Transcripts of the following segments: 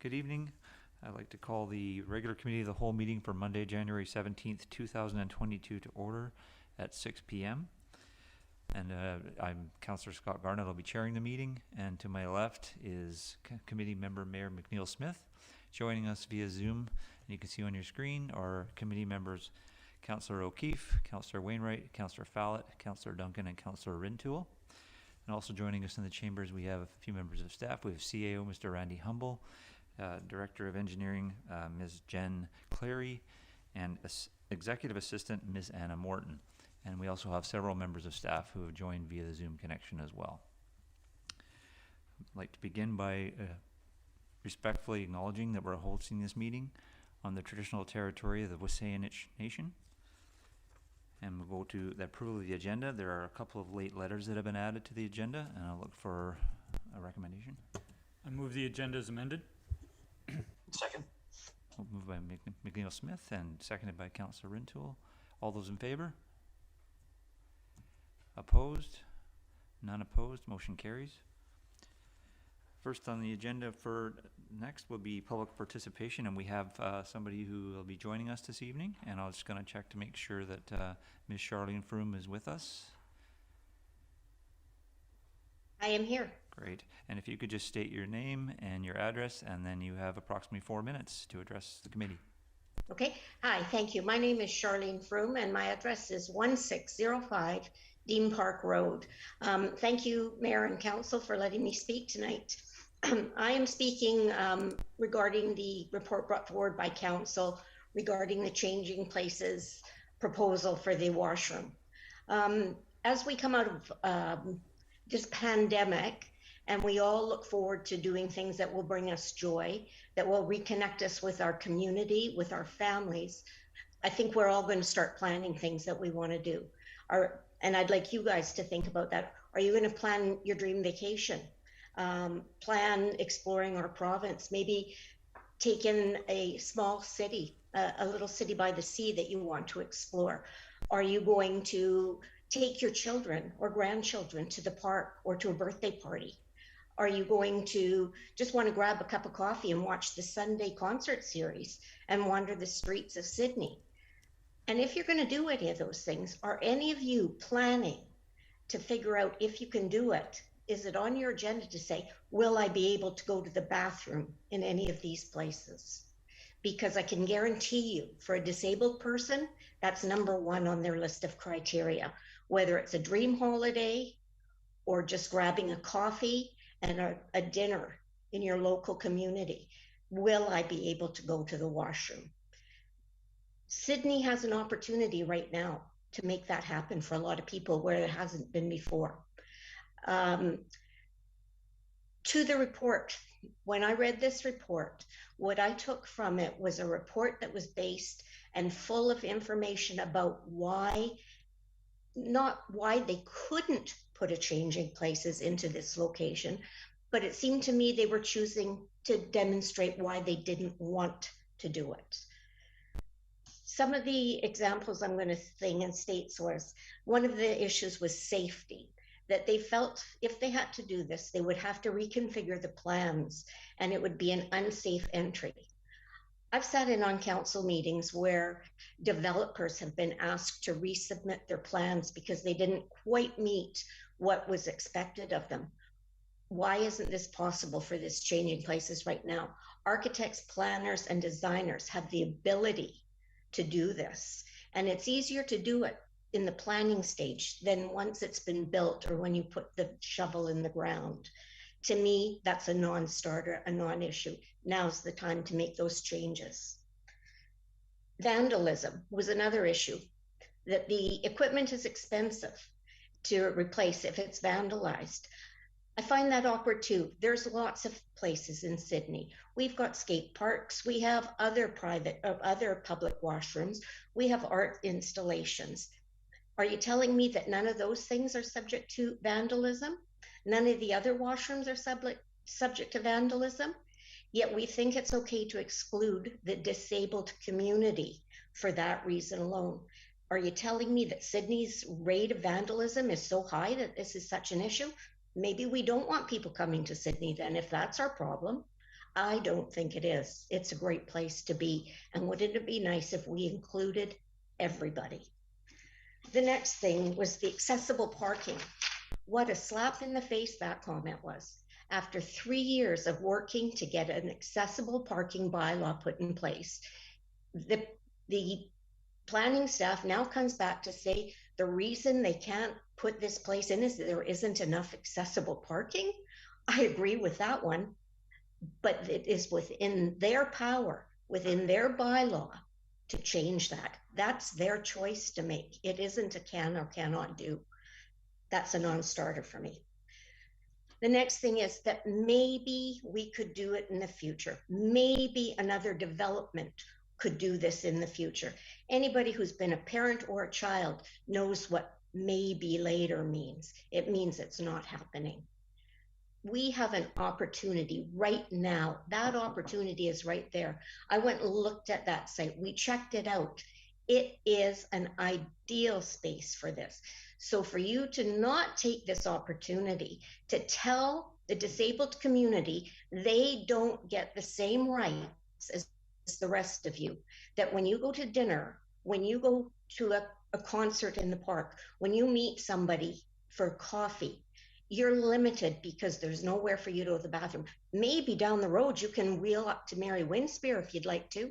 Good evening. I'd like to call the regular committee of the whole meeting for Monday, January 17th, 2022 to order at 6 p.m. And I'm Councillor Scott Garnett. I'll be chairing the meeting. And to my left is committee member Mayor McNeil Smith. Joining us via Zoom, and you can see on your screen, are committee members Councillor O'Keefe, Councillor Wainwright, Councillor Fallett, Councillor Duncan, and Councillor Rintoul. And also joining us in the chambers, we have a few members of staff. We have CAO Mr. Randy Humble, Director of Engineering Ms. Jen Clary, and Executive Assistant Ms. Anna Morton. And we also have several members of staff who have joined via the Zoom connection as well. I'd like to begin by respectfully acknowledging that we're hosting this meeting on the traditional territory of the Wasanich Nation. And we'll go to the approval of the agenda. There are a couple of late letters that have been added to the agenda, and I'll look for a recommendation. I move the agenda as amended. Second. Moved by McNeil Smith and seconded by Councillor Rintoul. All those in favor? Opposed? None opposed. Motion carries. First on the agenda for next will be public participation, and we have somebody who will be joining us this evening, and I'm just going to check to make sure that Ms. Charlene Froome is with us. I am here. Great. And if you could just state your name and your address, and then you have approximately 4 minutes to address the committee. Okay. Hi, thank you. My name is Charlene Froome, and my address is 1605 Dean Park Road. Thank you, Mayor and Council, for letting me speak tonight. I am speaking regarding the report brought forward by Council regarding the changing places proposal for the washroom. As we come out of this pandemic, and we all look forward to doing things that will bring us joy, that will reconnect us with our community, with our families, I think we're all going to start planning things that we want to do. And I'd like you guys to think about that. Are you going to plan your dream vacation? Plan exploring our province, maybe take in a small city, a little city by the sea that you want to explore. Are you going to take your children or grandchildren to the park or to a birthday party? Are you going to just want to grab a cup of coffee and watch the Sunday concert series and wander the streets of Sidney? And if you're going to do any of those things, are any of you planning to figure out if you can do it? Is it on your agenda to say, will I be able to go to the bathroom in any of these places? Because I can guarantee you, for a disabled person, that's number one on their list of criteria, whether it's a dream holiday or just grabbing a coffee and a dinner in your local community. Will I be able to go to the washroom? Sidney has an opportunity right now to make that happen for a lot of people where it hasn't been before. To the report, when I read this report, what I took from it was a report that was based and full of information about not why they couldn't put a changing places into this location, but it seemed to me they were choosing to demonstrate why they didn't want to do it. Some of the examples I'm going to sing and state was one of the issues was safety, that they felt if they had to do this, they would have to reconfigure the plans and it would be an unsafe entry. I've sat in on council meetings where developers have been asked to resubmit their plans because they didn't quite meet what was expected of them. Why isn't this possible for this changing places right now? Architects, planners, and designers have the ability to do this, and it's easier to do it in the planning stage than once it's been built or when you put the shovel in the ground. To me, that's a non-starter, a non-issue. Now's the time to make those changes. Vandalism was another issue, that the equipment is expensive to replace if it's vandalized. I find that awkward too. There's lots of places in Sidney. We've got skate parks. We have other public washrooms. We have art installations. Are you telling me that none of those things are subject to vandalism? None of the other washrooms are subject to vandalism? Yet we think it's okay to exclude the disabled community for that reason alone. Are you telling me that Sidney's rate of vandalism is so high that this is such an issue? Maybe we don't want people coming to Sidney then, if that's our problem. I don't think it is. It's a great place to be. And wouldn't it be nice if we included everybody? The next thing was the accessible parking. What a slap in the face that comment was. After 3 years of working to get an accessible parking bylaw put in place, the planning staff now comes back to say the reason they can't put this place in is that there isn't enough accessible parking. I agree with that one, but it is within their power, within their bylaw, to change that. That's their choice to make. It isn't a can or cannot do. That's a non-starter for me. The next thing is that maybe we could do it in the future. Maybe another development could do this in the future. Anybody who's been a parent or a child knows what maybe later means. It means it's not happening. We have an opportunity right now. That opportunity is right there. I went and looked at that site. We checked it out. It is an ideal space for this. So for you to not take this opportunity to tell the disabled community they don't get the same rights as the rest of you, that when you go to dinner, when you go to a concert in the park, when you meet somebody for coffee, you're limited because there's nowhere for you to go to the bathroom. Maybe down the road you can wheel up to Mary Winsburg if you'd like to.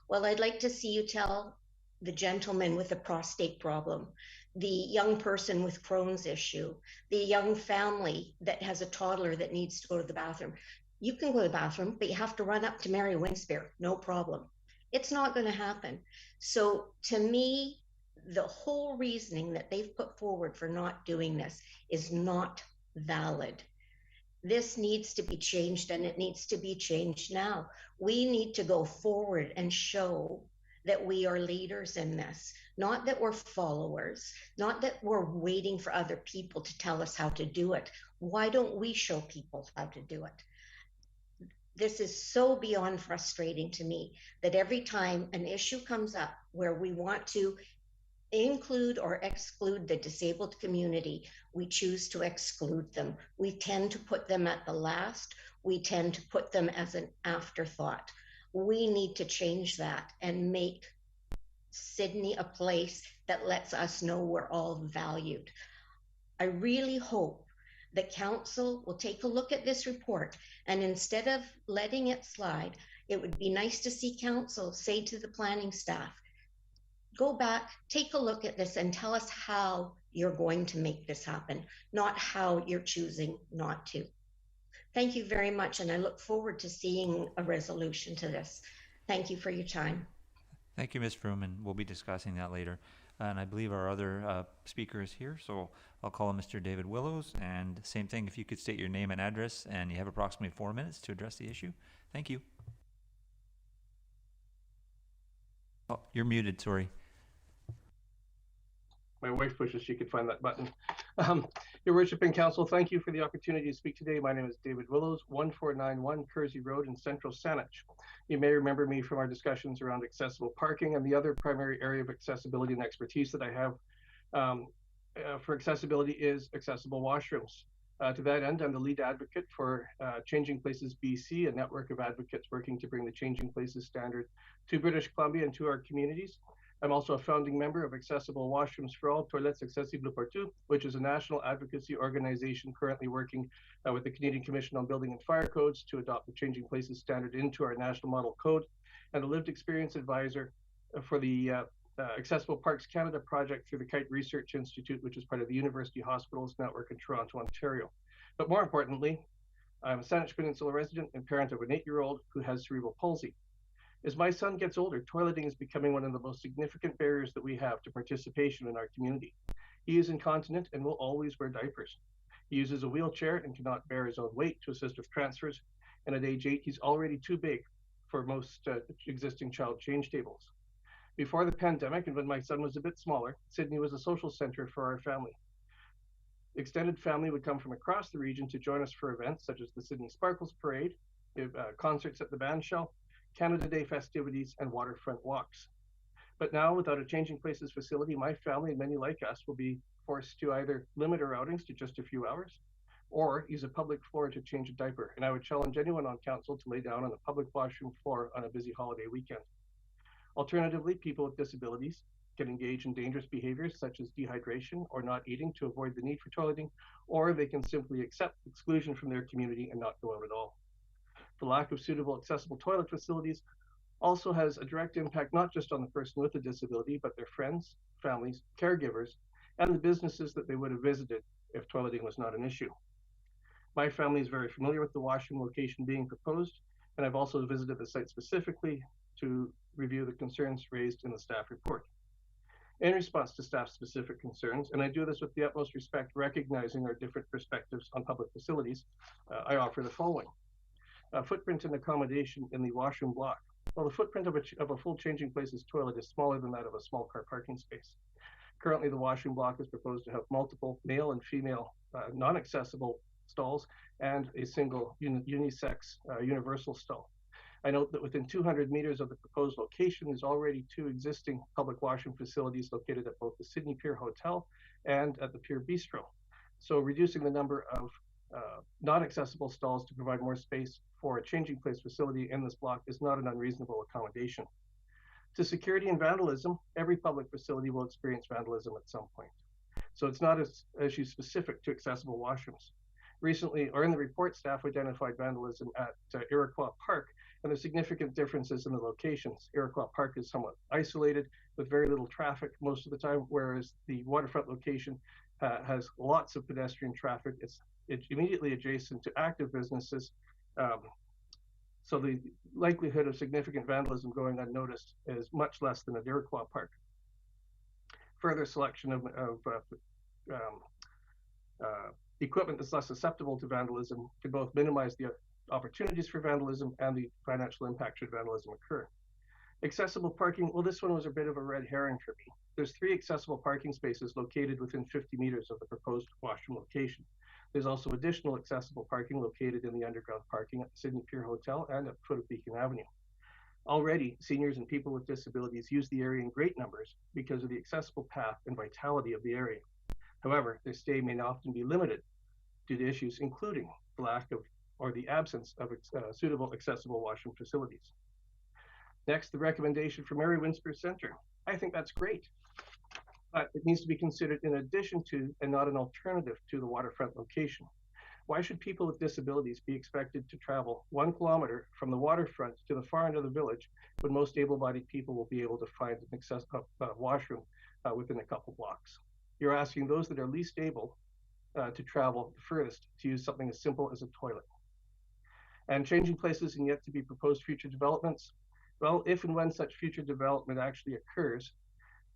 Well, I'd like to see you tell the gentleman with a prostate problem, the young person with Crohn's issue, the young family that has a toddler that needs to go to the bathroom. You can go to the bathroom, but you have to run up to Mary Winsburg, no problem. It's not going to happen. So to me, the whole reasoning that they've put forward for not doing this is not valid. This needs to be changed, and it needs to be changed now. We need to go forward and show that we are leaders in this, not that we're followers, not that we're waiting for other people to tell us how to do it. Why don't we show people how to do it? This is so beyond frustrating to me that every time an issue comes up where we want to include or exclude the disabled community, we choose to exclude them. We tend to put them at the last. We tend to put them as an afterthought. We need to change that and make Sidney a place that lets us know we're all valued. I really hope the council will take a look at this report, and instead of letting it slide, it would be nice to see council say to the planning staff, go back, take a look at this and tell us how you're going to make this happen, not how you're choosing not to. Thank you very much, and I look forward to seeing a resolution to this. Thank you for your time. Thank you, Ms. Froome, and we'll be discussing that later. And I believe our other speaker is here, so I'll call him Mr. David Willows. And same thing, if you could state your name and address, and you have approximately 4 minutes to address the issue. Thank you. Oh, you're muted, sorry. My wife wishes she could find that button. Your Worship and Council, thank you for the opportunity to speak today. My name is David Willows, 1491 Kersey Road in Central Saanich. You may remember me from our discussions around accessible parking, and the other primary area of accessibility and expertise that I have for accessibility is accessible washrooms. To that end, I'm the lead advocate for Changing Places BC, a network of advocates working to bring the Changing Places standard to British Columbia and to our communities. I'm also a founding member of Accessible Washrooms for All, Toilettes Accessibles Partout, which is a national advocacy organization currently working with the Canadian Commission on Building and Fire Codes to adopt the Changing Places standard into our national model code, and a lived experience advisor for the Accessible Parks Canada project through the Kite Research Institute, which is part of the University Hospitals Network in Toronto, Ontario. But more importantly, I'm a Saanich Peninsula resident and parent of an 8-year-old who has cerebral palsy. As my son gets older, toileting is becoming one of the most significant barriers that we have to participation in our community. He is incontinent and will always wear diapers. He uses a wheelchair and cannot bear his own weight to assist with transfers. And at age 8, he's already too big for most existing child change tables. Before the pandemic, and when my son was a bit smaller, Sidney was a social center for our family. Extended family would come from across the region to join us for events such as the Sydney Sparkles Parade, concerts at the band shell, Canada Day festivities, and waterfront walks. But now, without a Changing Places facility, my family and many like us will be forced to either limit our outings to just a few hours, or use a public floor to change a diaper, and I would challenge anyone on council to lay down on a public washroom floor on a busy holiday weekend. Alternatively, people with disabilities can engage in dangerous behaviors such as dehydration or not eating to avoid the need for toileting, or they can simply accept exclusion from their community and not go out at all. The lack of suitable accessible toilet facilities also has a direct impact not just on the person with a disability, but their friends, families, caregivers, and the businesses that they would have visited if toileting was not an issue. My family is very familiar with the washroom location being proposed, and I've also visited the site specifically to review the concerns raised in the staff report. In response to staff specific concerns, and I do this with the utmost respect, recognizing our different perspectives on public facilities, I offer the following. Footprint and accommodation in the washroom block. Well, the footprint of a full changing places toilet is smaller than that of a small car parking space. Currently, the washroom block is proposed to have multiple male and female non-accessible stalls and a single unisex universal stall. I note that within 200 meters of the proposed location is already 2 existing public washroom facilities located at both the Sidney Pier Hotel and at the Pier Bistro. So reducing the number of non-accessible stalls to provide more space for a changing place facility in this block is not an unreasonable accommodation. To security and vandalism, every public facility will experience vandalism at some point. So it's not an issue specific to accessible washrooms. Recently, or in the report, staff identified vandalism at Iroquois Park, and there's significant differences in the locations. Iroquois Park is somewhat isolated with very little traffic most of the time, whereas the waterfront location has lots of pedestrian traffic. It's immediately adjacent to active businesses, so the likelihood of significant vandalism going unnoticed is much less than at Iroquois Park. Further selection of equipment that's less susceptible to vandalism can both minimize the opportunities for vandalism and the financial impact should vandalism occur. Accessible parking, well, this one was a bit of a red herring for me. There's 3 accessible parking spaces located within 50 meters of the proposed washroom location. There's also additional accessible parking located in the underground parking at the Sidney Pier Hotel and at the foot of Beacon Avenue. Already, seniors and people with disabilities use the area in great numbers because of the accessible path and vitality of the area. However, their stay may often be limited due to issues including the lack of or the absence of suitable accessible washroom facilities. Next, the recommendation for Mary Winsburg Center. I think that's great, but it needs to be considered in addition to and not an alternative to the waterfront location. Why should people with disabilities be expected to travel 1 kilometer from the waterfront to the far end of the village when most able-bodied people will be able to find an accessible washroom within a couple blocks? You're asking those that are least able to travel the furthest to use something as simple as a toilet. And changing places and yet to be proposed future developments. Well, if and when such future development actually occurs,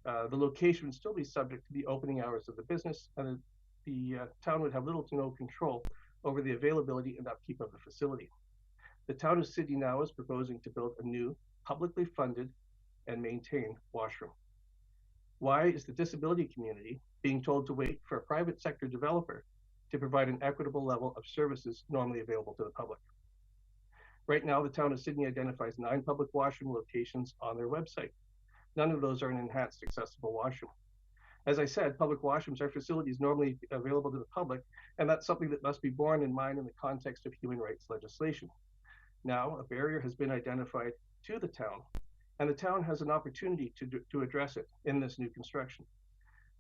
the location would still be subject to the opening hours of the business, and the town would have little to no control over the availability and upkeep of the facility. The town of Sidney now is proposing to build a new, publicly funded and maintained washroom. Why is the disability community being told to wait for a private sector developer to provide an equitable level of services normally available to the public? Right now, the town of Sidney identifies 9 public washroom locations on their website. None of those are an enhanced accessible washroom. As I said, public washrooms are facilities normally available to the public, and that's something that must be borne in mind in the context of human rights legislation. Now, a barrier has been identified to the town, and the town has an opportunity to address it in this new construction.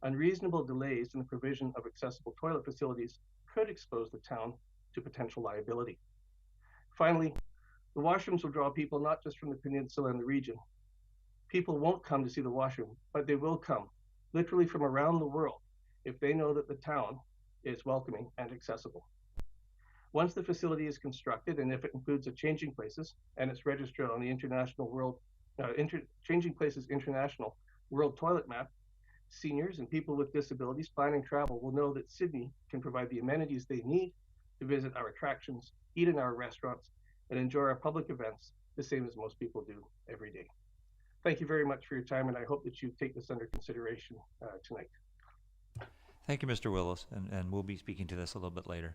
Unreasonable delays in the provision of accessible toilet facilities could expose the town to potential liability. Finally, the washrooms will draw people not just from the peninsula and the region. People won't come to see the washroom, but they will come, literally from around the world, if they know that the town is welcoming and accessible. Once the facility is constructed, and if it includes a Changing Places and it's registered on the Changing Places International World Toilet Map, seniors and people with disabilities planning travel will know that Sidney can provide the amenities they need to visit our attractions, eat in our restaurants, and enjoy our public events the same as most people do every day. Thank you very much for your time, and I hope that you take this under consideration tonight. Thank you, Mr. Willis, and we'll be speaking to this a little bit later.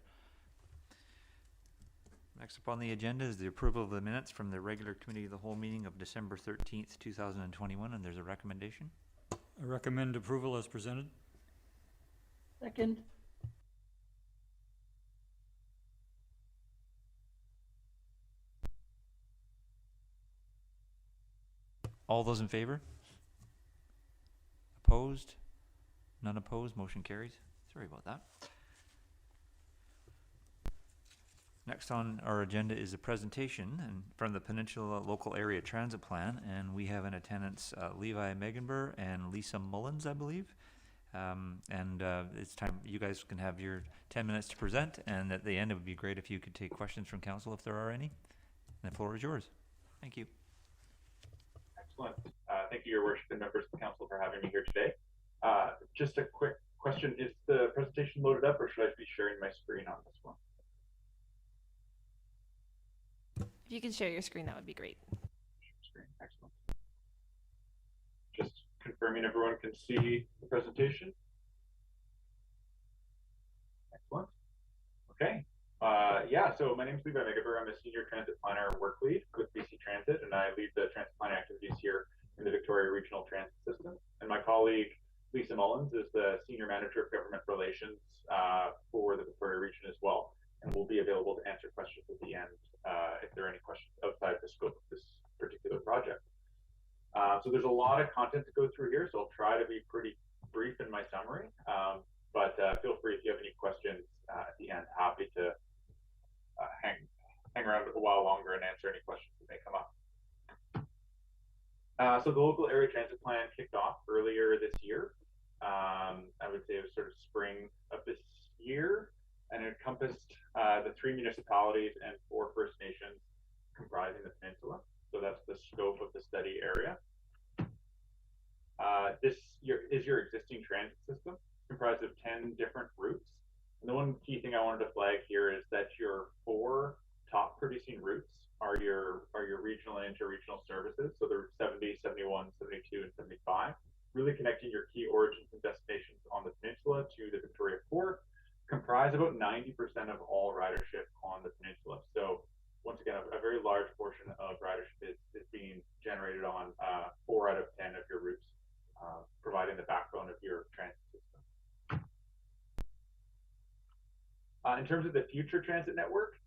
Next up on the agenda is the approval of the minutes from the regular committee of the whole meeting of December 13th, 2021, and there's a recommendation. I recommend approval as presented. Second. All those in favor? Opposed? None opposed, motion carries. Sorry about that. Next on our agenda is a presentation from the Peninsula Local Area Transit Plan, and we have in attendance Levi Megenber and Lisa Mullins, I believe. It's time you guys can have your 10 minutes to present, and at the end it would be great if you could take questions from council if there are any. And the floor is yours. Thank you. Excellent. Thank you, Your Worship, and members of the council for having me here today. Just a quick question. Is the presentation loaded up, or should I be sharing my screen on this one? If you can share your screen, that would be great. Screen. Excellent. Just confirming everyone can see the presentation. Excellent. Okay. Yeah, so my name is Levi Megenber. I'm a senior transit planner work lead with BC Transit, and I lead the transit planning activities here in the Victoria Regional Transit System. And my colleague, Lisa Mullins, is the Senior Manager of Government Relations for the Victoria region as well, and will be available to answer questions at the end if there are any questions outside the scope of this particular project. So there's a lot of content to go through here, so I'll try to be pretty brief in my summary, but feel free if you have any questions at the end. Happy to hang around a while longer and answer any questions that may come up. So the local area transit plan kicked off earlier this year. I would say it was sort of spring of this year, and it encompassed the 3 municipalities and 4 First Nations comprising the peninsula. So that's the scope of the study area. This is your existing transit system, comprised of 10 different routes. And the one key thing I wanted to flag here is that your 4 top producing routes are your regional and interregional services. So the route 70, 71, 72, and 75, really connecting your key origins and destinations on the peninsula to the Victoria Core, comprise about 90% of all ridership on the peninsula. So once again, a very large portion of ridership is being generated on 4 out of 10 of your routes, providing the backbone of your transit system. In terms of the future transit network,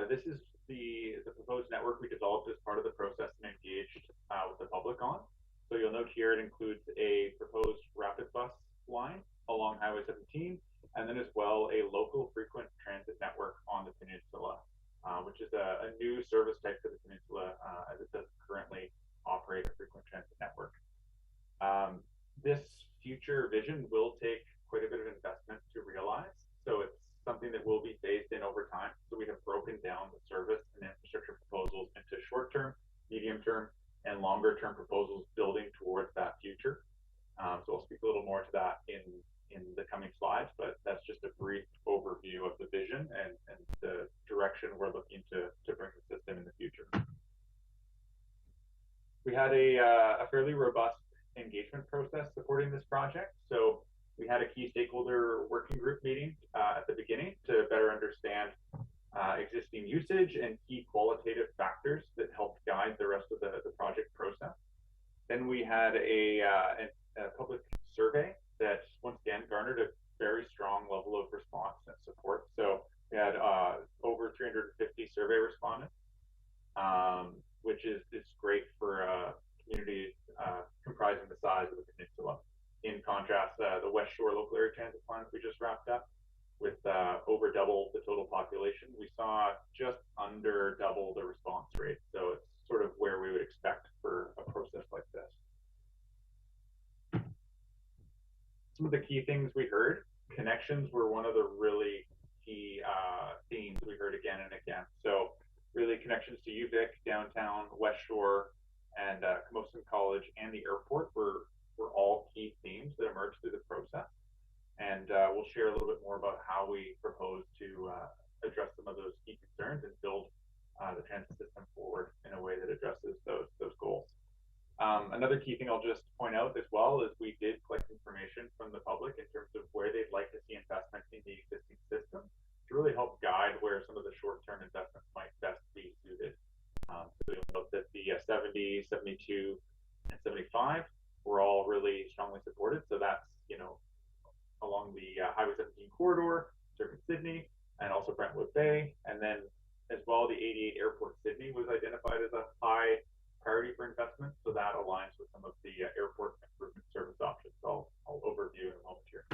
this is the proposed network we developed as part of the process and engaged with the public on. So you'll note here it includes a proposed rapid bus line along Highway 17, and then as well a local frequent transit network on the peninsula, which is a new service type for the peninsula as it doesn't currently operate a frequent transit network. This future vision will take quite a bit of investment to realize, so it's something that will be phased in over time. So we have broken down the service and infrastructure proposals into short-term, medium-term, and longer-term proposals building towards that future. So I'll speak a little more to that in the coming slides, but that's just a brief overview of the vision and the direction we're looking to bring the system in the future. We had a fairly robust engagement process supporting this project. So we had a key stakeholder working group meeting at the beginning to better understand existing usage and key qualitative factors that helped guide the rest of the project process. Then we had a public survey that once again garnered a very strong level of response and support. So we had over 350 survey respondents, which is great for a community comprising the size of the peninsula. In contrast, the West Shore Local Area Transit Plan we just wrapped up with over double the total population. We saw just under double the response rate. So it's sort of where we would expect for a process like this. Some of the key things we heard, connections were one of the really key themes we heard again and again. So really connections to UVic, downtown, West Shore, and Camosun College and the airport were all key themes that emerged through the process. And we'll share a little bit more about how we propose to address some of those key concerns and build the transit system forward in a way that addresses those goals. Another key thing I'll just point out as well is we did collect information from the public in terms of where they'd like to see investment in the existing system to really help guide where some of the short-term investments might best be suited. So you'll note that the 70, 72, and 75 were all really strongly supported. So that's, along the Highway 17 corridor, serving Sidney, and also Brentwood Bay. And then as well, the 88 Airport Sidney was identified as a high priority for investment, so that aligns with some of the airport improvement service options. I'll overview in a moment here.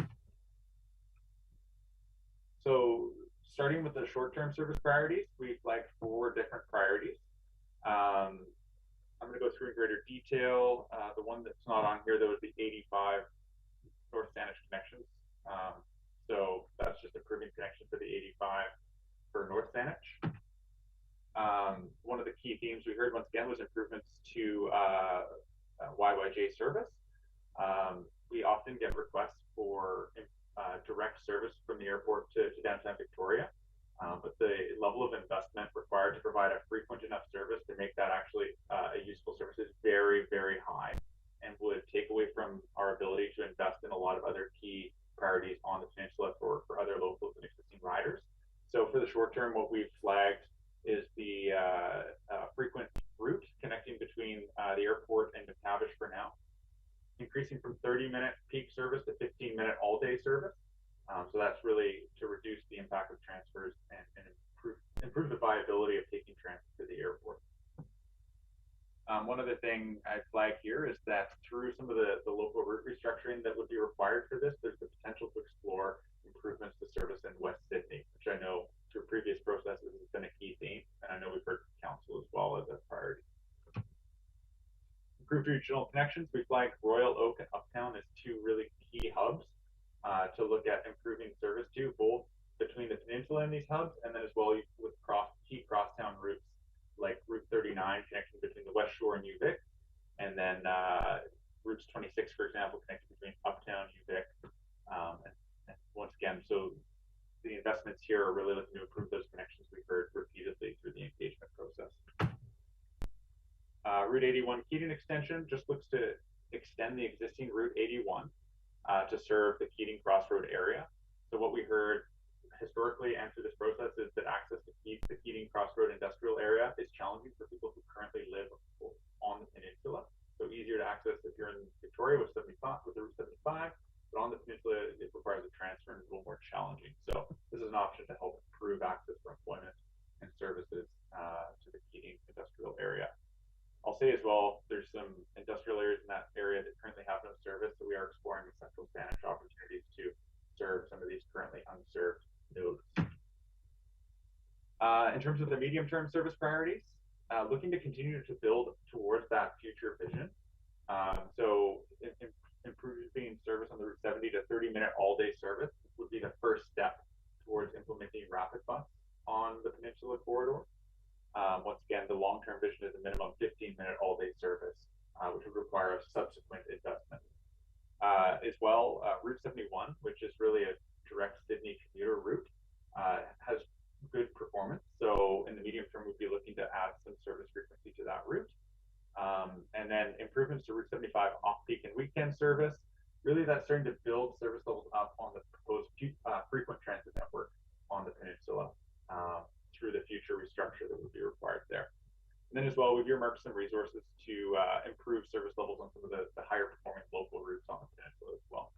So starting with the short-term service priorities, we flagged 4 different priorities. I'm going to go through in greater detail. The one that's not on here, though, is the 85 North Saanich connections. So that's just improving connection for the 85 for North Saanich. One of the key themes we heard once again was improvements to YYJ service. We often get requests for direct service from the airport to downtown Victoria, but the level of investment required to provide a frequent enough service to make that actually a useful service is very, very high, and would take away from our ability to invest in a lot of other key priorities on the peninsula for other locals and existing riders. So for the short term, what we've flagged is the frequent route connecting between the airport and McTavish for now, increasing from 30-minute peak service to 15-minute all-day service. So that's really to reduce the impact of transfers and improve the viability of taking transit to the airport. One other thing I'd flag here is that through some of the local route restructuring that would be required for this, there's the potential to explore improvements to service in West Sidney, which I know through previous processes has been a key theme, and I know we've heard from council as well as a priority. Improved regional connections, we flagged Royal Oak and Uptown as 2 really key hubs to look at improving service to, both between the peninsula and these hubs, and then as well with key crosstown routes like Route 39 connecting between the West Shore and UVic, and then routes 26, for example, connecting between Uptown, UVic, and once again, so the investments here are really looking to improve those connections we heard repeatedly through the engagement process. Route 81 Keating extension just looks to extend the existing Route 81 to serve the Keating Crossroad area. So what we heard historically and through this process is that access to the Keating Crossroad industrial area is challenging for people who currently live on the peninsula. So easier to access if you're in Victoria with Route 75, but on the peninsula it requires a transfer and it's a little more challenging. So this is an option to help improve access for employment and services to the Keating industrial area. I'll say as well, there's some industrial areas in that area that currently have no service, so we are exploring the central Saanich opportunities to serve some of these currently unserved nodes. In terms of the medium-term service priorities, looking to continue to build towards that future vision. So improving service on the Route 70 to 30-minute all-day service would be the first step towards implementing rapid bus on the Peninsula corridor. Once again, the long-term vision is a minimum 15-minute all-day service, which would require a subsequent investment. As well, Route 71, which is really a direct Sidney commuter route, has good performance. So in the medium term, we'd be looking to add some service frequency to that route. And then improvements to Route 75 off-peak and weekend service. Really, that's starting to build service levels up on the proposed frequent transit network on the peninsula through the future restructure that would be required there. And then as well, we've earmarked some resources to improve service levels on some of the higher performing local routes on the peninsula as well.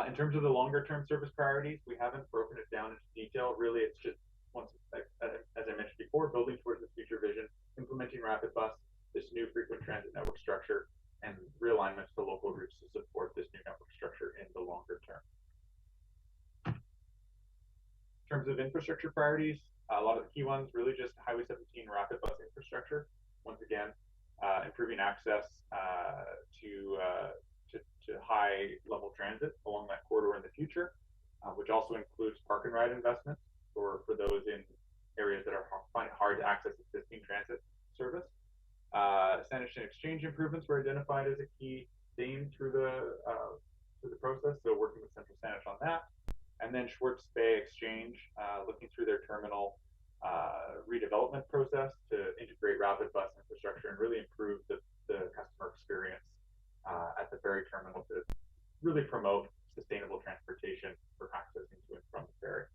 In terms of the longer term service priorities, we haven't broken it down into detail. Really, it's just, as I mentioned before, building towards this future vision, implementing rapid bus, this new frequent transit network structure, and realignments to local routes to support this new network structure in the longer term. In terms of infrastructure priorities, a lot of the key ones really just Highway 17 rapid bus infrastructure. Once again, improving access to high level transit along that corridor in the future, which also includes park and ride investments for those in areas that find it hard to access existing transit service. Saanich and exchange improvements were identified as a key theme through the process, so working with Central Saanich on that. And then Schwartz Bay Exchange, looking through their terminal redevelopment process to integrate rapid bus infrastructure and really improve the customer experience at the ferry terminal to really promote sustainable transportation for accessing to and from the ferry.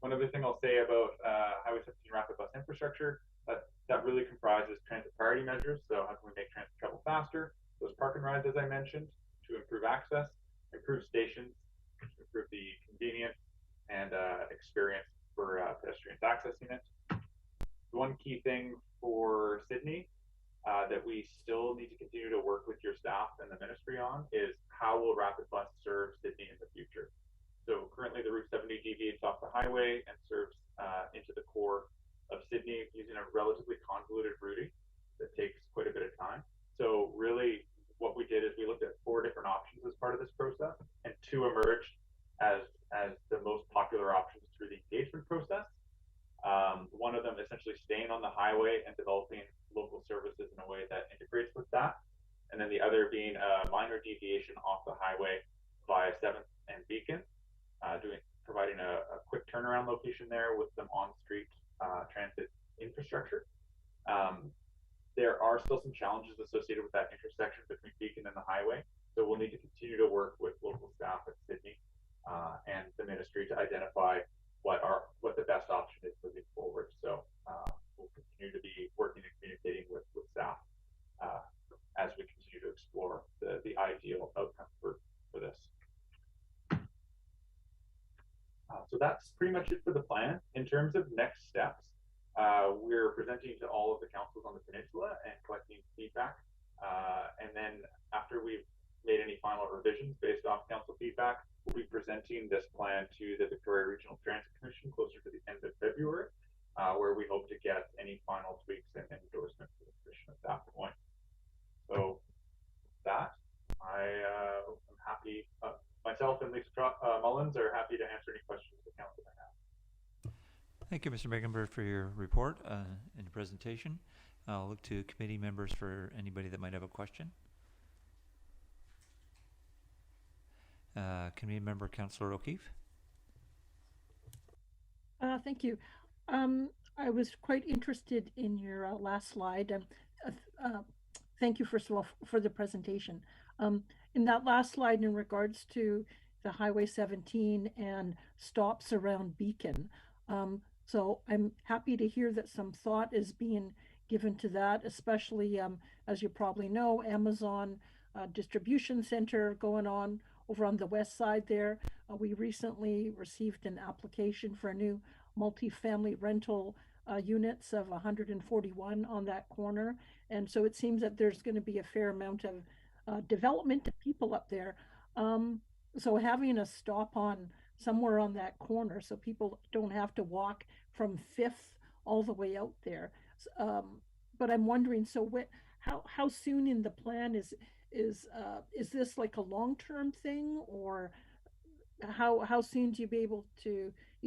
One other thing I'll say about Highway 17 rapid bus infrastructure, that really comprises transit priority measures. So how can we make transit travel faster? Those park and rides, as I mentioned, to improve access, improve stations, improve the convenience and experience for pedestrians accessing it. The one key thing for Sidney that we still need to continue to work with your staff and the ministry on is how will rapid bus serve Sidney in the future. So currently the Route 70 deviates off the highway and serves into the core of Sidney using a relatively convoluted routing that takes quite a bit of time. So really what we did is we looked at 4 different options as part of this process, and 2 emerged as the most popular options through the engagement process. One of them essentially staying on the highway and developing local services in a way that integrates with that. And then the other being a minor deviation off the highway via 7th and Beacon, providing a quick turnaround location there with some on-street transit infrastructure. There are still some challenges associated with that intersection between Beacon and the highway. So we'll need to continue to work with local staff at Sidney and the ministry to identify what the best option is moving forward. So we'll continue to be working and communicating with staff as we continue to explore the ideal outcome for this. So that's pretty much it for the plan. In terms of next steps, we're presenting to all of the councils on the peninsula and collecting feedback. And then after we've made any final revisions based off council feedback, we'll be presenting this plan to the Victoria Regional Transit Commission closer to the end of February, where we hope to get any final tweaks and endorsement for the commission at that point. So that I'm happy. Myself and Lisa Mullins are happy to answer any questions the council may have. Thank you, Mr. Megenberg, for your report and your presentation. I'll look to committee members for anybody that might have a question. Committee member Councillor O'Keefe. Thank you. I was quite interested in your last slide. Thank you, first of all, for the presentation. In that last slide, in regards to the Highway 17 and stops around Beacon, so I'm happy to hear that some thought is being given to that, especially as you probably know, Amazon distribution center going on over on the west side there. We recently received an application for a new multifamily rental units of 141 on that corner. And so it seems that there's going to be a fair amount of development of people up there. So having a stop on somewhere on that corner so people don't have to walk from 5th all the way out there. But I'm wondering, so how soon in the plan is this like a long-term thing, or how soon do you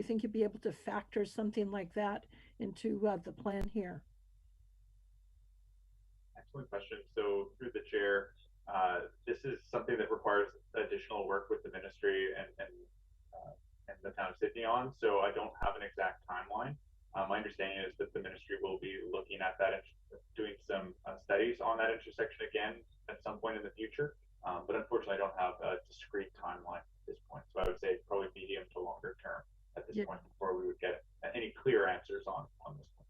think you'll be able to factor something like that into the plan here? Excellent question. So through the chair, this is something that requires additional work with the ministry and the town of Sidney on. So I don't have an exact timeline. My understanding is that the ministry will be looking at that, doing some studies on that intersection again at some point in the future. But unfortunately, I don't have a discrete timeline at this point. So I would say probably medium to longer term at this point before we would get any clear answers on this one.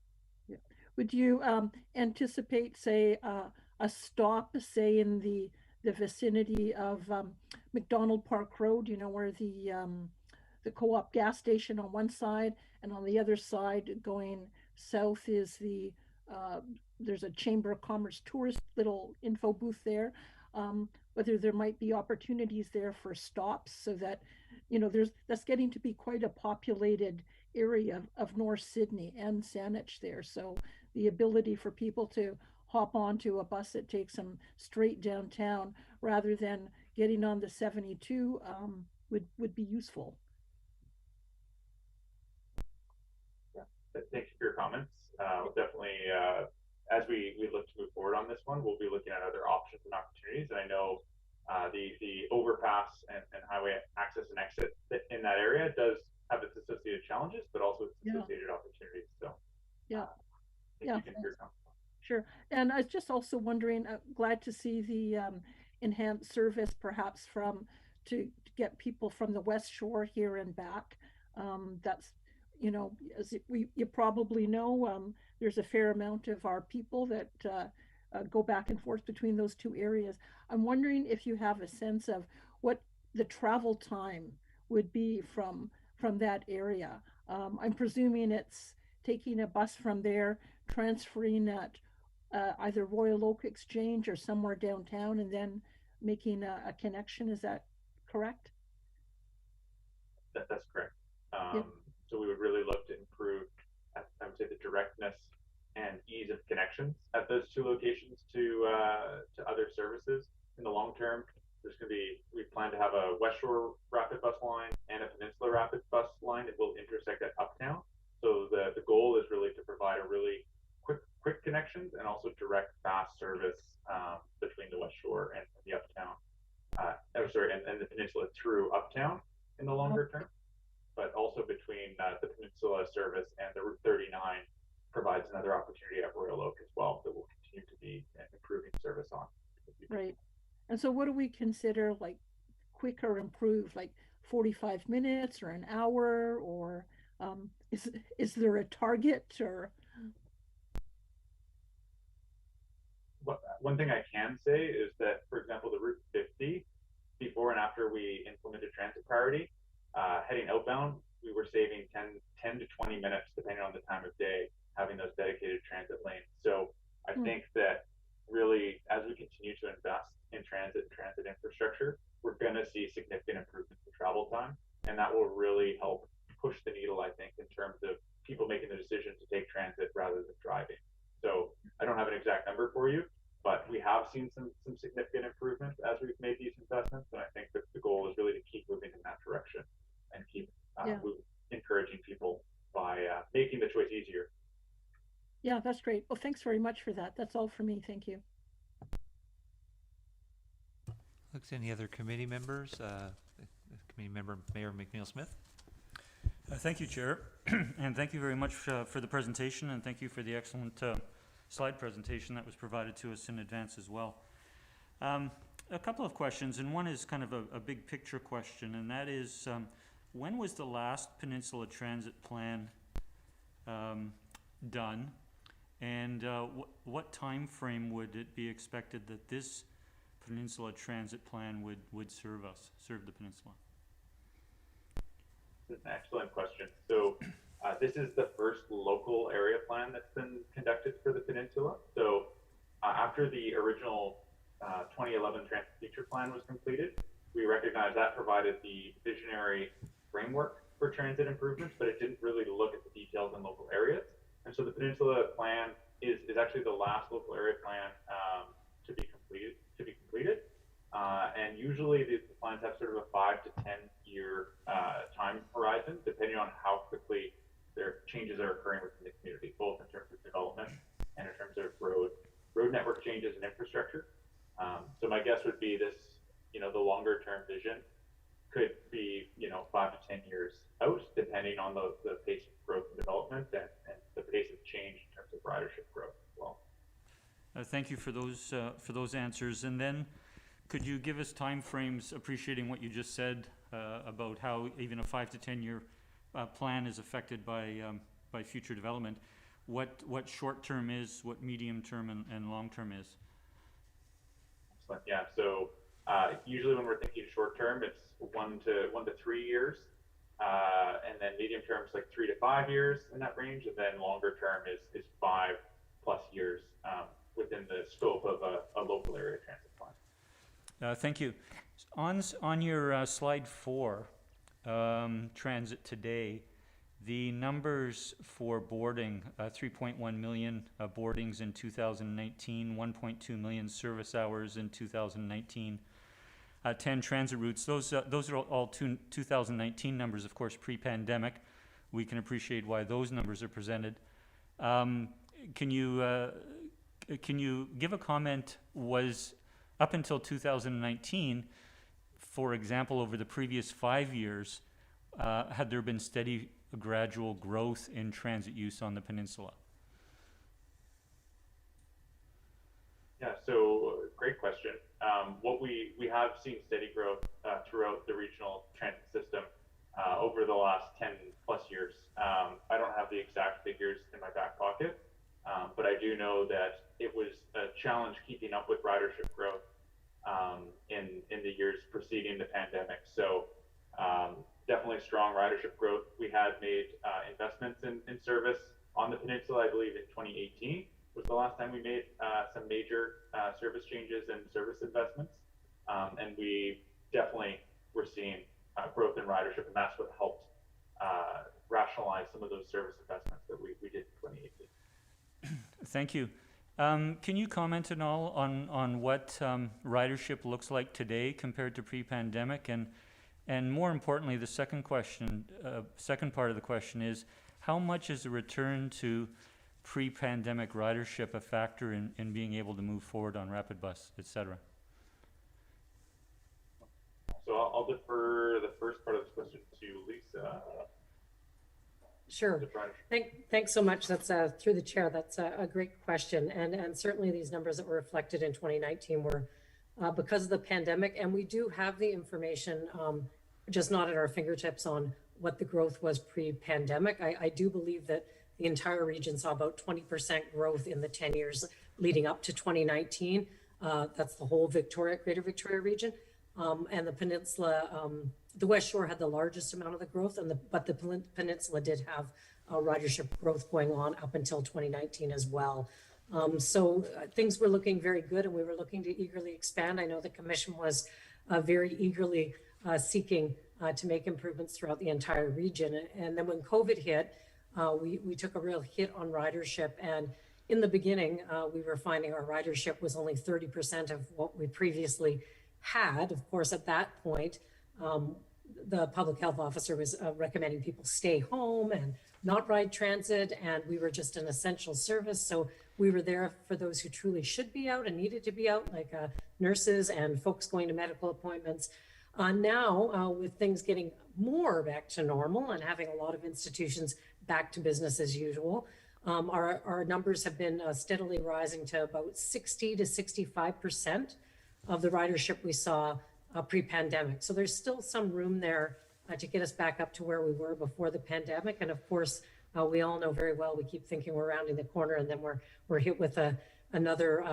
Yeah. Would you anticipate, say, a stop, say, in the vicinity of McDonald Park Road, where the co-op gas station on one side, and on the other side going south is there's a Chamber of Commerce tourist little info booth there. Whether there might be opportunities there for stops so that, that's getting to be quite a populated area of North Sidney and Saanich there. So the ability for people to hop onto a bus that takes them straight downtown rather than getting on the 72 would be useful. Thank you for your comments. We'll definitely, as we look to move forward on this one, we'll be looking at other options and opportunities. And I know the overpass and highway access and exit in that area does have its associated challenges, but also its associated opportunities. So thank you for your comments. Sure. And I was just also wondering, glad to see the enhanced service perhaps to get people from the West Shore here and back. That's, as you probably know, there's a fair amount of our people that go back and forth between those two areas. I'm wondering if you have a sense of what the travel time would be from that area. I'm presuming it's taking a bus from there, transferring at either Royal Oak Exchange or somewhere downtown, and then making a connection. Is that correct? That's correct. Yep. So we would really look to improve, I would say, the directness and ease of connections at those two locations to other services. In the long term, we plan to have a West Shore rapid bus line and a Peninsula rapid bus line that will intersect at Uptown. So the goal is really to provide a really quick connections and also direct fast service between the West Shore and the Uptown, and the Peninsula through Uptown in the longer term, but also between the Peninsula service and the Route 39 provides another opportunity at Royal Oak as well that will continue to be improving service on. Right. And so what do we consider like quick or improved, like 45 minutes or an hour, or is there a target or? One thing I can say is that, for example, the Route 50, before and after we implemented transit priority, heading outbound, we were saving 10 to 20 minutes, depending on the time of day, having those dedicated transit lanes. So I think that really, as we continue to invest in transit infrastructure, we're going to see significant improvements in travel time. And that will really help push the needle, I think, in terms of people making the decision to take transit rather than driving. So I don't have an exact number for you, but we have seen some significant improvements as we've made these investments. And I think that the goal is really to keep moving in that direction and keep encouraging people by making the choice easier. Yeah, that's great. Well, thanks very much for that. That's all for me. Thank you. Looks any other committee members? Committee member Mayor McNeil-Smith. Thank you, Chair, and thank you very much for the presentation, and thank you for the excellent slide presentation that was provided to us in advance as well. A couple of questions, and one is kind of a big picture question, and that is, when was the last Peninsula Transit Plan done, and what time frame would it be expected that this Peninsula Transit Plan would serve the Peninsula? That's an excellent question. So this is the first local area plan that's been conducted for the Peninsula. So after the original 2011 Transit Future Plan was completed, we recognized that provided the visionary framework for transit improvements, but it didn't really look at the details in local areas. And so the Peninsula Plan is actually the last local area plan to be completed. And usually the plans have sort of a 5 to 10 year time horizon, depending on how quickly their changes are occurring within the community, both in terms of development and in terms of road network changes and infrastructure. So my guess would be this, the longer term vision could be, 5 to 10 years out, depending on the pace of growth and development and the pace of change in terms of ridership growth as well. Thank you for those answers. And then could you give us time frames, appreciating what you just said about how even a 5 to 10 year plan is affected by future development? What short term is, what medium term and long term is? Excellent. Yeah. So usually when we're thinking short term, it's 1 to 3 years, and then medium term is like 3 to 5 years in that range, and then longer term is 5+ years within the scope of a local area transit plan. Thank you. On your slide 4, transit today, the numbers for boarding, 3.1 million boardings in 2019, 1.2 million service hours in 2019, 10 transit routes. Those are all 2019 numbers, of course, pre-pandemic. We can appreciate why those numbers are presented. Can you give a comment? Was up until 2019, for example, over the previous 5 years, had there been steady, gradual growth in transit use on the peninsula? Yeah, so great question. What we have seen steady growth throughout the regional transit system over the last 10+ years. I don't have the exact figures in my back pocket, but I do know that it was a challenge keeping up with ridership growth in the years preceding the pandemic. So definitely strong ridership growth. We had made investments in service On the Peninsula, I believe in 2018 was the last time we made some major service changes and service investments. And we definitely were seeing growth in ridership, and that's what helped rationalize some of those service investments that we did in 2018. Thank you. Can you comment at all on what ridership looks like today compared to pre-pandemic? And more importantly, the second question, second part of the question is, how much is a return to pre-pandemic ridership a factor in being able to move forward on rapid bus, et cetera? So I'll defer the first part of this question to Lisa. Sure. Thanks so much. That's through the chair. That's a great question. And certainly these numbers that were reflected in 2019 were because of the pandemic. And we do have the information, just not at our fingertips, on what the growth was pre-pandemic. I do believe that the entire region saw about 20% growth in the 10 years leading up to 2019. That's the whole Greater Victoria region. And the Peninsula, the West Shore had the largest amount of the growth, but the Peninsula did have ridership growth going on up until 2019 as well. So things were looking very good, and we were looking to eagerly expand. I know the Commission was very eagerly seeking to make improvements throughout the entire region. And then when COVID hit, we took a real hit on ridership. And in the beginning, we were finding our ridership was only 30% of what we previously had. Of course, at that point, the public health officer was recommending people stay home and not ride transit, and we were just an essential service. So we were there for those who truly should be out and needed to be out, like nurses and folks going to medical appointments. Now, with things getting more back to normal and having a lot of institutions back to business as usual, our numbers have been steadily rising to about 60 to 65% of the ridership we saw pre-pandemic. So there's still some room there to get us back up to where we were before the pandemic. And of course, we all know very well, we keep thinking we're rounding the corner, and then we're hit with another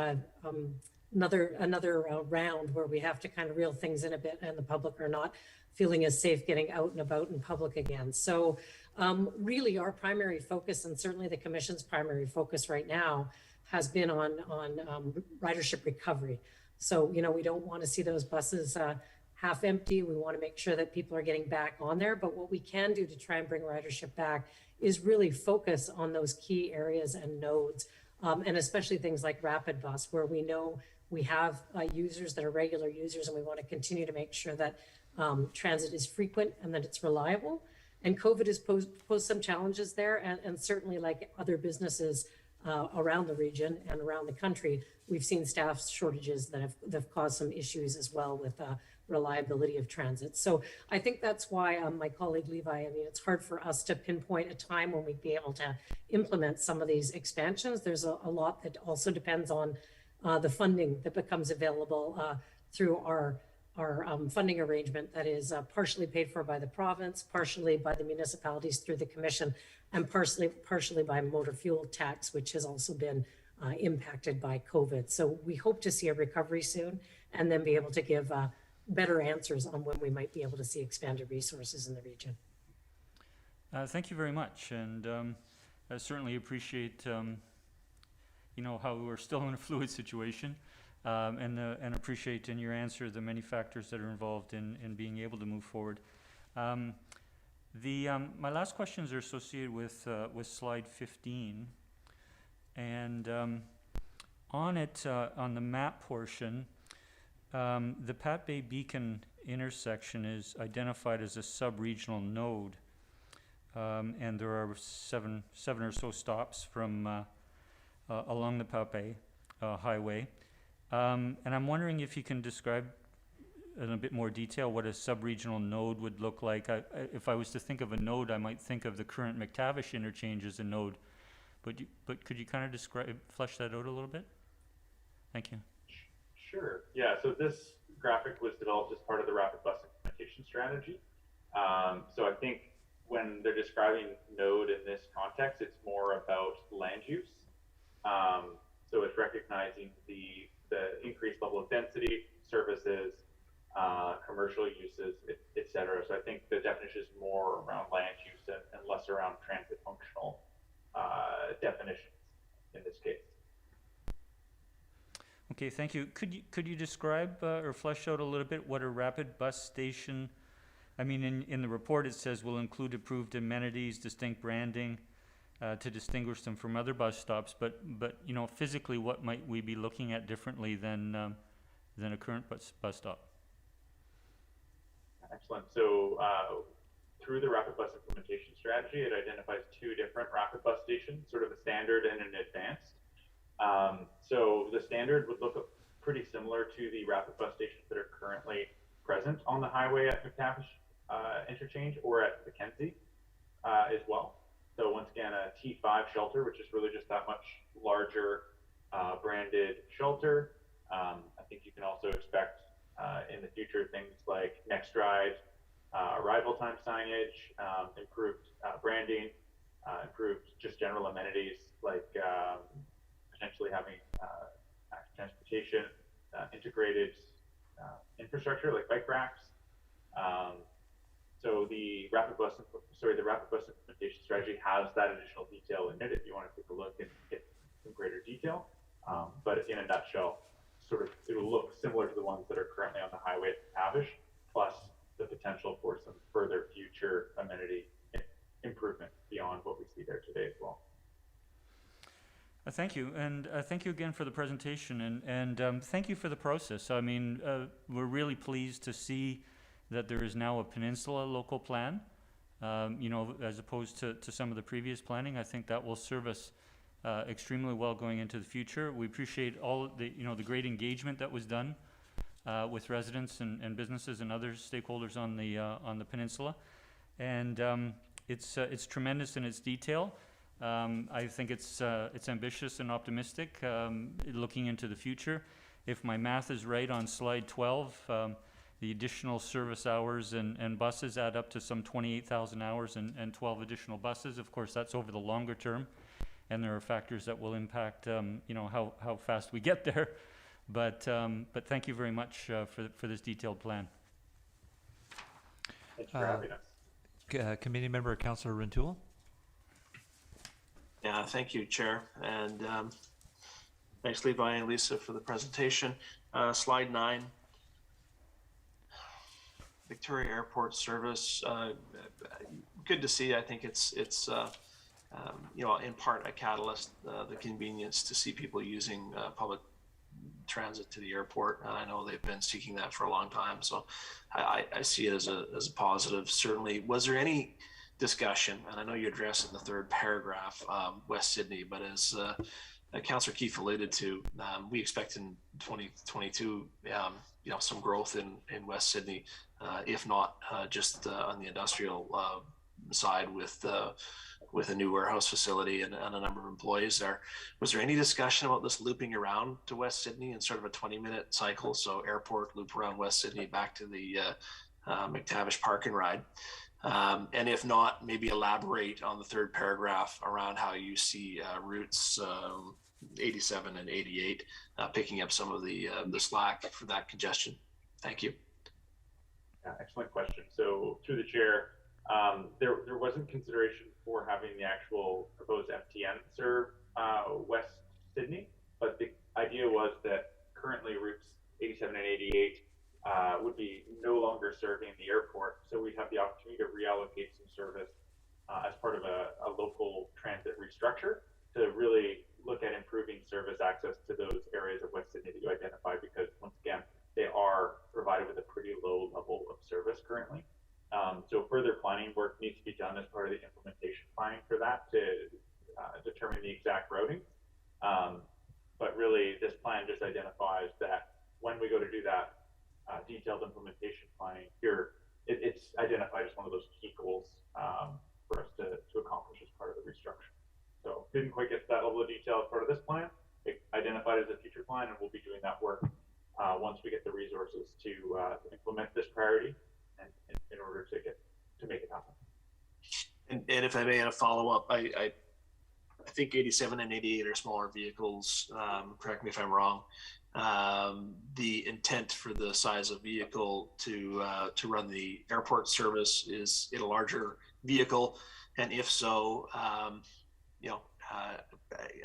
round where we have to kind of reel things in a bit, and the public are not feeling as safe getting out and about in public again. So really our primary focus, and certainly the Commission's primary focus right now, has been on ridership recovery. So, you know, we don't want to see those buses half empty. We want to make sure that people are getting back on there. But what we can do to try and bring ridership back is really focus on those key areas and nodes, and especially things like rapid bus, where we know we have users that are regular users, and we want to continue to make sure that transit is frequent and that it's reliable. And COVID has posed some challenges there, and certainly, like other businesses around the region and around the country, we've seen staff shortages that have caused some issues as well with reliability of transit. So I think that's why my colleague Levi, I mean, it's hard for us to pinpoint a time when we'd be able to implement some of these expansions. There's a lot that also depends on the funding that becomes available through our funding arrangement that is partially paid for by the province, partially by the municipalities through the Commission, and partially by motor fuel tax, which has also been impacted by COVID. So we hope to see a recovery soon, and then be able to give better answers on when we might be able to see expanded resources in the region. Thank you very much, and I certainly appreciate you know, how we're still in a fluid situation, and appreciate in your answer the many factors that are involved in being able to move forward. My last questions are associated with slide 15, and on it, on the map portion, the Pat Bay Beacon intersection is identified as a sub-regional node, and there are seven or so stops from along the Pat Bay highway, and I'm wondering if you can describe in a bit more detail what a sub-regional node would look like. If I was to think of a node, I might think of the current McTavish interchange as a node, but could you kind of flesh that out a little bit? Thank you. Sure. Yeah. So this graphic was developed as part of the rapid bus implementation strategy. So I think when they're describing node in this context, it's more about land use. So it's recognizing the increased level of density, services, commercial uses, et cetera. So I think the definition is more around land use and less around transit functional definitions in this case. Okay, thank you. Could you describe or flesh out a little bit what a rapid bus station? I mean, in the report it says will include approved amenities, distinct branding to distinguish them from other bus stops. But you know, physically, what might we be looking at differently than a current bus stop? Excellent. So through the rapid bus implementation strategy, it identifies two different rapid bus stations, sort of a standard and an advanced. So the standard would look pretty similar to the rapid bus stations that are currently present on the highway at McTavish interchange or at Mackenzie as well. So once again, a T5 shelter, which is really just that much larger branded shelter. I think you can also expect in the future things like next ride, arrival time signage, improved branding, improved just general amenities like potentially having active transportation, integrated infrastructure like bike racks. So the rapid bus implementation strategy has that additional detail in it if you want to take a look and get some greater detail. But in a nutshell, sort of it'll look similar to the ones that are currently on the highway at Tavish, plus the potential for some further future amenity improvement beyond what we see there today as well. Thank you, and thank you again for the presentation, and thank you for the process. I mean, we're really pleased to see that there is now a Peninsula local plan, you know, as opposed to some of the previous planning. I think that will serve us extremely well going into the future. We appreciate all the, you know, the great engagement that was done with residents and businesses and other stakeholders on the Peninsula, and it's tremendous in its detail. I think it's ambitious and optimistic, looking into the future. If my math is right on slide 12, the additional service hours and buses add up to some 28,000 hours and 12 additional buses. Of course, that's over the longer term, and there are factors that will impact, you know, how fast we get there. But thank you very much for this detailed plan. Thanks for having us. Committee member Councillor Rintoul. Yeah, thank you, Chair. And thanks, Levi and Lisa, for the presentation. Slide 9. Victoria Airport Service. Good to see. I think it's you know, in part a catalyst, the convenience to see people using public transit to the airport. I know they've been seeking that for a long time, so I see it as a positive. Certainly, was there any discussion, and I know you addressed it in the third paragraph, West Sidney, but as Councillor Keefe alluded to, we expect in 2022, you know, some growth in West Sidney, if not just on the industrial side with a new warehouse facility and a number of employees there. Was there any discussion about this looping around to West Sidney in sort of a 20-minute cycle? So airport, loop around West Sidney, back to the McTavish Park and Ride. And if not, maybe elaborate on the third paragraph around how you see routes 87 and 88 picking up some of the slack for that congestion. Thank you. Yeah, excellent question. So through the chair, there wasn't consideration for having the actual proposed FTN serve West Sidney, but the idea was that currently routes 87 and 88 would be no longer serving the airport, so we'd have the opportunity to reallocate some service as part of a local transit restructure to really look at improving service access to those areas of West Sidney that you identified, because once again, they are provided with a pretty low level of service currently. So further planning work needs to be done as part of the implementation planning for that to determine the exact routing. But really, this plan just identifies that when we go to do that detailed implementation planning here, it's identified as one of those key goals for us to accomplish as part of the restructure. So didn't quite get to that level of detail as part of this plan. It identified as a future plan, and we'll be doing that work once we get the resources to implement this priority and in order to make it happen. And if I may add a follow-up, I think 87 and 88 are smaller vehicles. Correct me if I'm wrong. The intent for the size of vehicle to run the airport service is in a larger vehicle, and if so, you know,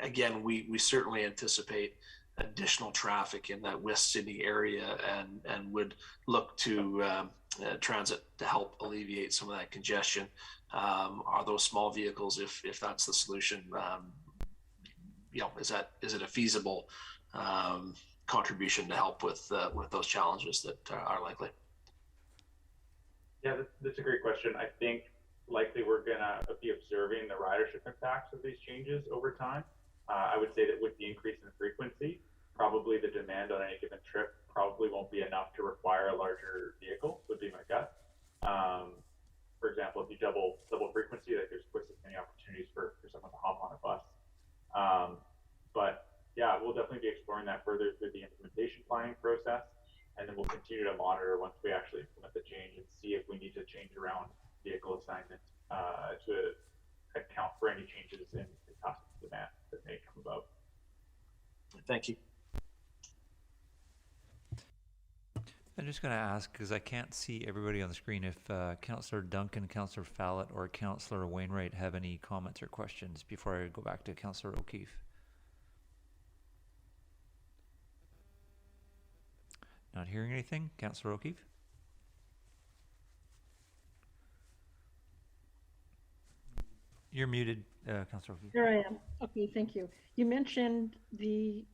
again, we certainly anticipate additional traffic in that West Sydney area, and would look to transit to help alleviate some of that congestion. Are those small vehicles, if that's the solution, is it a feasible contribution to help with those challenges that are likely? Yeah, that's a great question. I think likely we're gonna be observing the ridership impacts of these changes over time. I would say that with the increase in frequency, probably the demand on any given trip probably won't be enough to require a larger vehicle, would be my gut. For example, if you double frequency, like there's twice as many opportunities for someone to hop on a bus. But yeah, we'll definitely be exploring that further through the implementation planning process. And then we'll continue to monitor once we actually implement the change and see if we need to change around vehicle assignment to account for any changes in passenger demand that may come about. Thank you. I'm just going to ask, because I can't see everybody on the screen, if Councillor Duncan, Councillor Fallett, or Councillor Wainwright have any comments or questions before I go back to Councillor O'Keefe. Not hearing anything. Councillor O'Keefe? You're muted, Councillor O'Keefe. Here I am. Okay, thank you. You mentioned the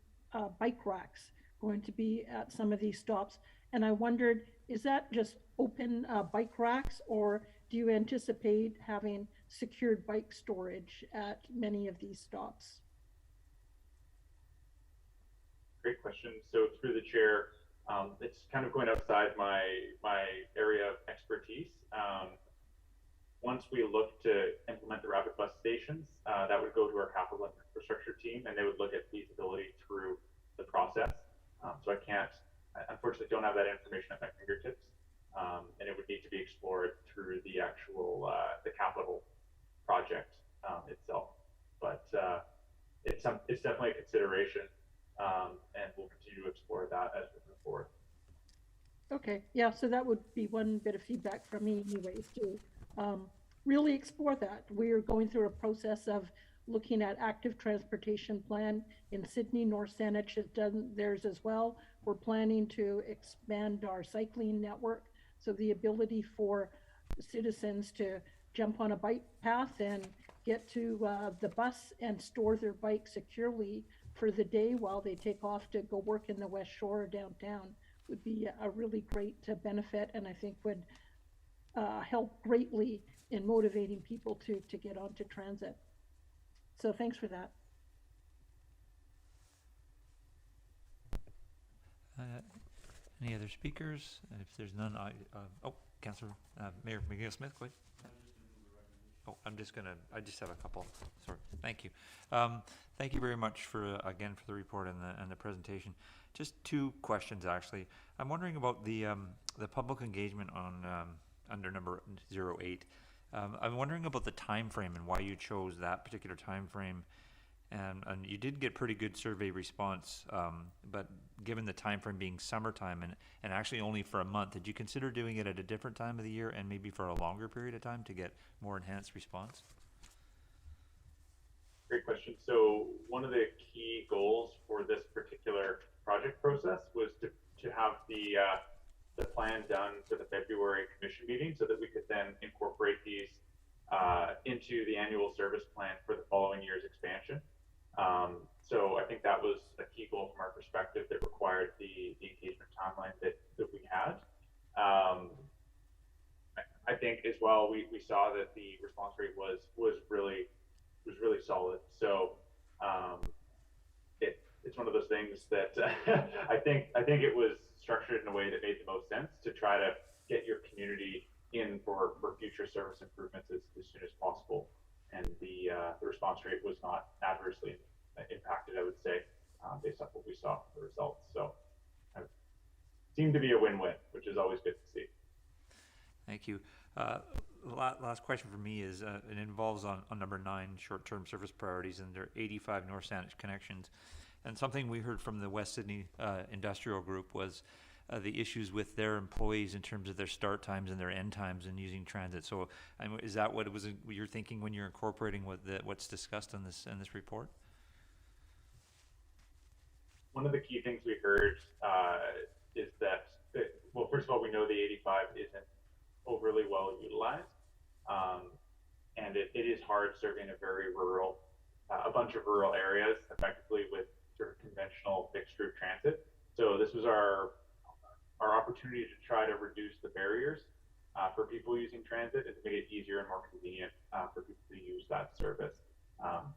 bike racks going to be at some of these stops, and I wondered, is that just open bike racks, or do you anticipate having secured bike storage at many of these stops? Great question. So through the chair, it's kind of going outside my area of expertise. Once we look to implement the rapid bus stations, that would go to our capital and infrastructure team, and they would look at feasibility through the process. So I unfortunately don't have that information at my fingertips, and it would need to be explored through the actual the capital project itself. But it's definitely a consideration, and we'll continue to explore that as we move forward. Okay, yeah, so that would be one bit of feedback from me anyways too. Really explore that. We're going through a process of looking at active transportation plan in Sidney. North Saanich has done theirs as well. We're planning to expand our cycling network, so the ability for citizens to jump on a bike path and get to the bus and store their bike securely for the day while they take off to go work in the West Shore or downtown would be a really great benefit, and I think would help greatly in motivating people to get onto transit. So thanks for that. Any other speakers? If there's none, Councillor Mayor McGill-Smith, go ahead. Oh, I just have a couple. Sorry. Thank you. Thank you very much for again for the report and the presentation. Just two questions actually. I'm wondering about the public engagement on under number 08. I'm wondering about the time frame and why you chose that particular time frame. And you did get pretty good survey response, but given the time frame being summertime and actually only for a month, did you consider doing it at a different time of the year and maybe for a longer period of time to get more enhanced response? Great question. So one of the key goals for this particular project process was to have the plan done for the February commission meeting so that we could then incorporate these into the annual service plan for the following year's expansion. So I think that was a key goal from our perspective that required the engagement timeline that we had. I think as well we saw that the response rate was really solid. So it's one of those things that I think it was structured in a way that made the most sense to try to get your community in for future service improvements as soon as possible. And the response rate was not adversely impacted, I would say, based on what we saw from the results. So it seemed to be a win-win, which is always good to see. Thank you. Last question for me is, it involves on number 9, short-term service priorities, and there are 85 North Saanich connections. And something we heard from the West Sydney Industrial Group was the issues with their employees in terms of their start times and their end times and using transit. So, is that what it was you're thinking when you're incorporating what's discussed in this report? One of the key things we heard is that, well, first of all, we know the 85 isn't overly well utilized, and it is hard serving a bunch of rural areas effectively with sort of conventional fixed route transit. So this was our opportunity to try to reduce the barriers for people using transit and to make it easier and more convenient for people to use that service.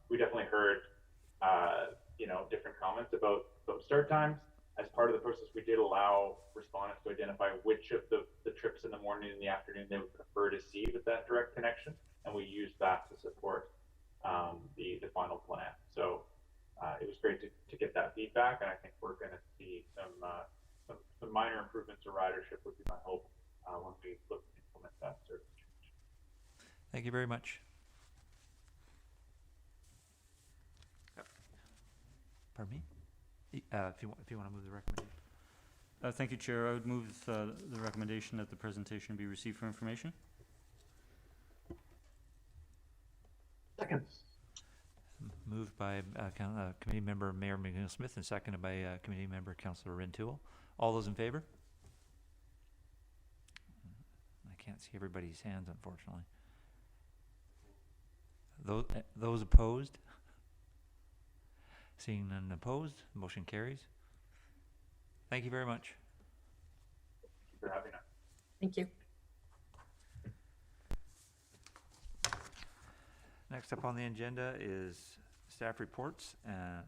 We definitely heard different comments about start times. As part of the process, we did allow respondents to identify which of the trips in the morning and the afternoon they would prefer to see with that direct connection, and we used that to support the final plan. So it was great to get that feedback, and I think we're going to see some minor improvements to ridership would be my hope when we look to implement that service change. Thank you very much. Pardon me? If you want to move the recommendation. Thank you, Chair. I would move the recommendation that the presentation be received for information. Second. Moved by Committee Member Mayor McNeil-Smith and seconded by Committee Member Councillor Rintoul. All those in favor? I can't see everybody's hands, unfortunately. Those opposed? Seeing none opposed, motion carries. Thank you very much. Thank you for having us. Thank you. Next up on the agenda is staff reports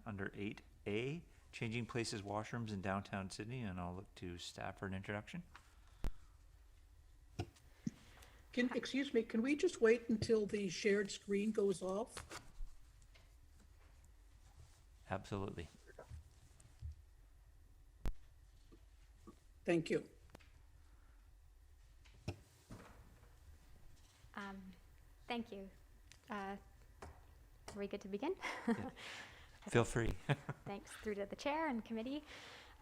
under 8A, changing places washrooms in downtown Sydney, and I'll look to staff for an introduction. Excuse me, can we just wait until the shared screen goes off? Absolutely. Thank you. Thank you. Are we good to begin? Yeah. Feel free. Thanks through to the chair and committee.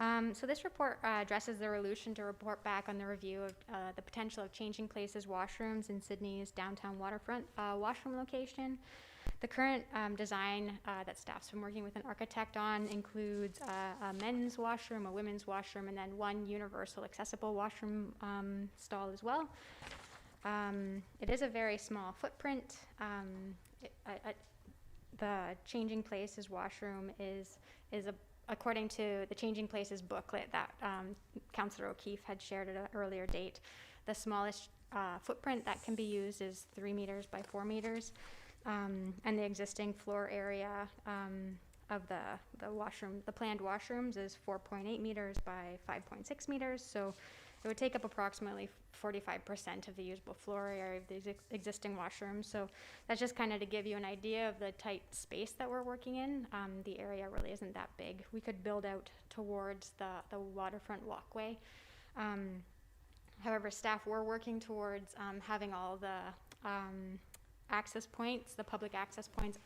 So this report addresses the resolution to report back on the review of the potential of changing places washrooms in Sydney's downtown waterfront washroom location. The current design that staff's been working with an architect on includes a men's washroom, a women's washroom, and then one universal accessible washroom stall as well. It is a very small footprint. The Changing Places washroom is according to the Changing Places booklet that Councillor O'Keefe had shared at an earlier date, the smallest footprint that can be used is 3 meters by 4 meters. And the existing floor area of the washroom, the planned washrooms, is 4.8 meters by 5.6 meters. So it would take up approximately 45% of the usable floor area of the existing washrooms. So that's just kind of to give you an idea of the tight space that we're working in. The area really isn't that big. We could build out towards the waterfront walkway. However, staff were working towards having all the access points, the public access points,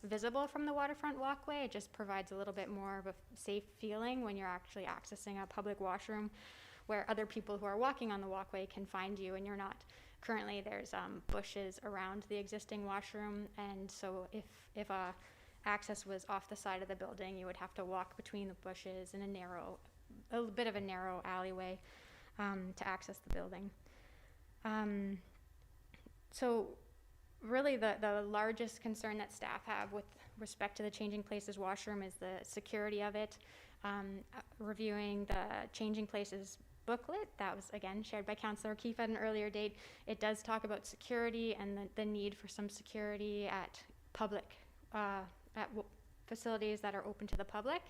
visible from the waterfront walkway. It just provides a little bit more of a safe feeling when you're actually accessing a public washroom where other people who are walking on the walkway can find you and you're not. Currently there's bushes around the existing washroom, and so if access was off the side of the building, you would have to walk between the bushes in a bit of a narrow alleyway to access the building. So really the largest concern that staff have with respect to the Changing Places washroom is the security of it. Reviewing the Changing Places booklet that was again shared by Councillor O'Keefe at an earlier date, it does talk about security and the need for some security at public facilities that are open to the public.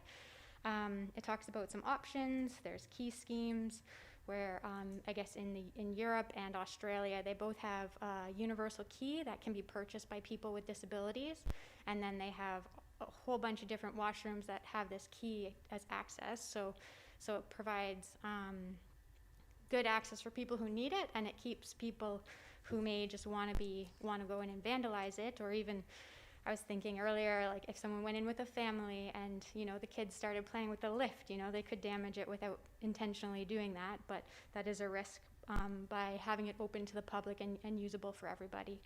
It talks about some options. There's key schemes where I guess in Europe and Australia, they both have a universal key that can be purchased by people with disabilities, and then they have a whole bunch of different washrooms that have this key as access. So it provides good access for people who need it, and it keeps people who may just want to go in and vandalize it, or even I was thinking earlier, like if someone went in with a family and, you know, the kids started playing with the lift, you know, they could damage it without intentionally doing that, but that is a risk by having it open to the public and usable for everybody.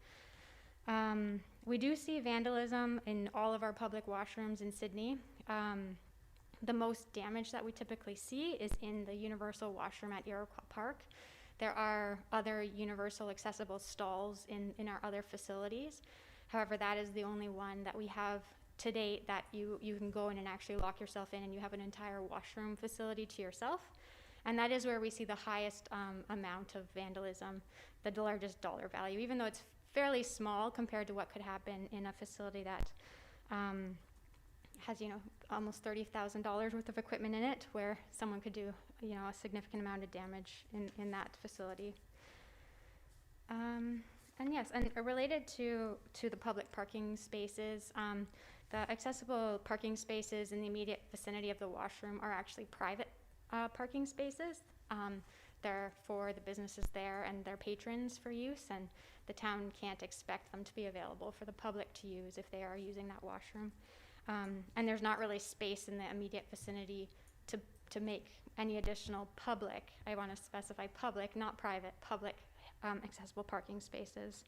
We do see vandalism in all of our public washrooms in Sidney. The most damage that we typically see is in the universal washroom at Iroquois Park. There are other universal accessible stalls in our other facilities. However, that is the only one that we have to date that you can go in and actually lock yourself in and you have an entire washroom facility to yourself. And that is where we see the highest amount of vandalism, the largest dollar value, even though it's fairly small compared to what could happen in a facility that has, you know, almost $30,000 worth of equipment in it, where someone could do, you know, a significant amount of damage in that facility. And yes, and related to the public parking spaces, the accessible parking spaces in the immediate vicinity of the washroom are actually private parking spaces. They're for the businesses there and their patrons for use, and the town can't expect them to be available for the public to use if they are using that washroom. And there's not really space in the immediate vicinity to make any additional public, I want to specify public, not private, public accessible parking spaces.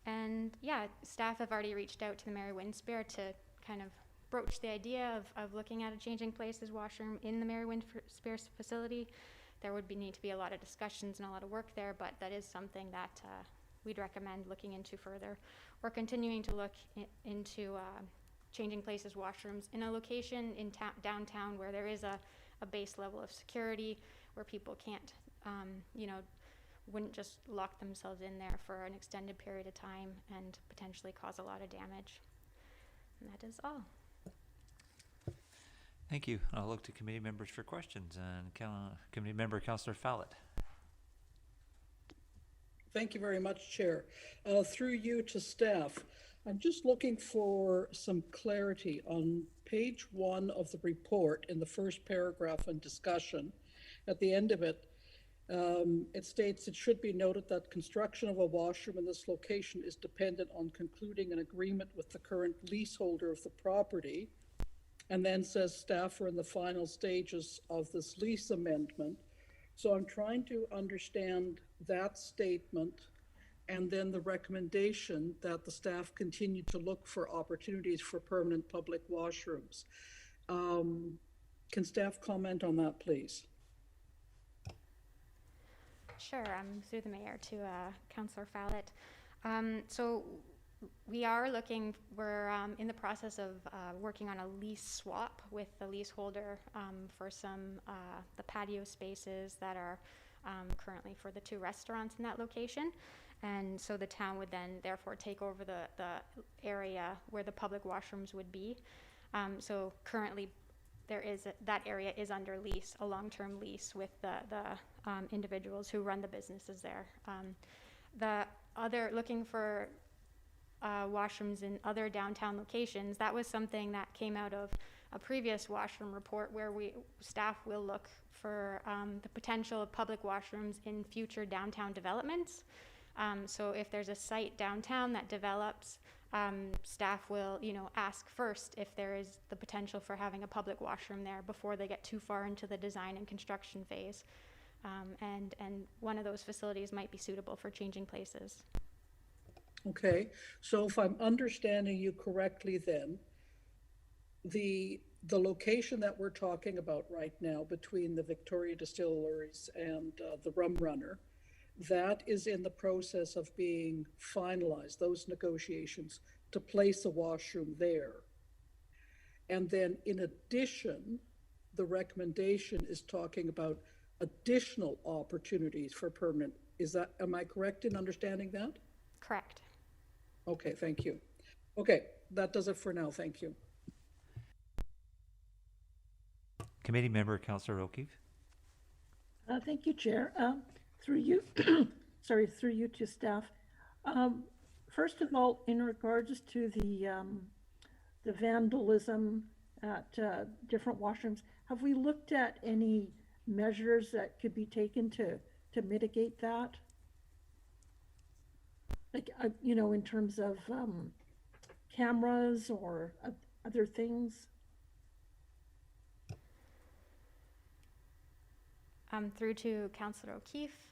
And yeah, staff have already reached out to the Mary Winsburg to kind of broach the idea of looking at a changing places washroom in the Mary Winsburg facility. There would need to be a lot of discussions and a lot of work there, but that is something that we'd recommend looking into further. We're continuing to look into changing places washrooms in a location in downtown where there is a base level of security, where people can't, you know, wouldn't just lock themselves in there for an extended period of time and potentially cause a lot of damage. And that is all. Thank you. I'll look to committee members for questions. And committee member Councillor Fallett. Thank you very much, Chair. Through you to staff, I'm just looking for some clarity on page 1 of the report in the first paragraph and discussion. At the end of it, it states it should be noted that construction of a washroom in this location is dependent on concluding an agreement with the current leaseholder of the property, and then says staff are in the final stages of this lease amendment. So I'm trying to understand that statement and then the recommendation that the staff continue to look for opportunities for permanent public washrooms. Can staff comment on that, please? Sure, through the mayor to Councillor Fallett. So we are looking, we're in the process of working on a lease swap with the leaseholder for some, the patio spaces that are currently for the 2 restaurants in that location. And so the town would then therefore take over the area where the public washrooms would be. So currently that area is under lease, a long-term lease with the individuals who run the businesses there. The other, looking for washrooms in other downtown locations, that was something that came out of a previous washroom report where staff will look for the potential of public washrooms in future downtown developments. So if there's a site downtown that develops, staff will, you know, ask first if there is the potential for having a public washroom there before they get too far into the design and construction phase. And one of those facilities might be suitable for changing places. Okay, so if I'm understanding you correctly then, the location that we're talking about right now between the Victoria Distilleries and the Rum Runner, that is in the process of being finalized, those negotiations, to place a washroom there. And then in addition, the recommendation is talking about additional opportunities for permanent. Am I correct in understanding that? Correct. Okay, thank you. Okay, that does it for now. Thank you. Committee member Councillor O'Keefe. Thank you, Chair. Through you, through you to staff. First of all, in regards to the vandalism at different washrooms, have we looked at any measures that could be taken to mitigate that? Like, you know, in terms of cameras or other things? Through to Councillor O'Keefe,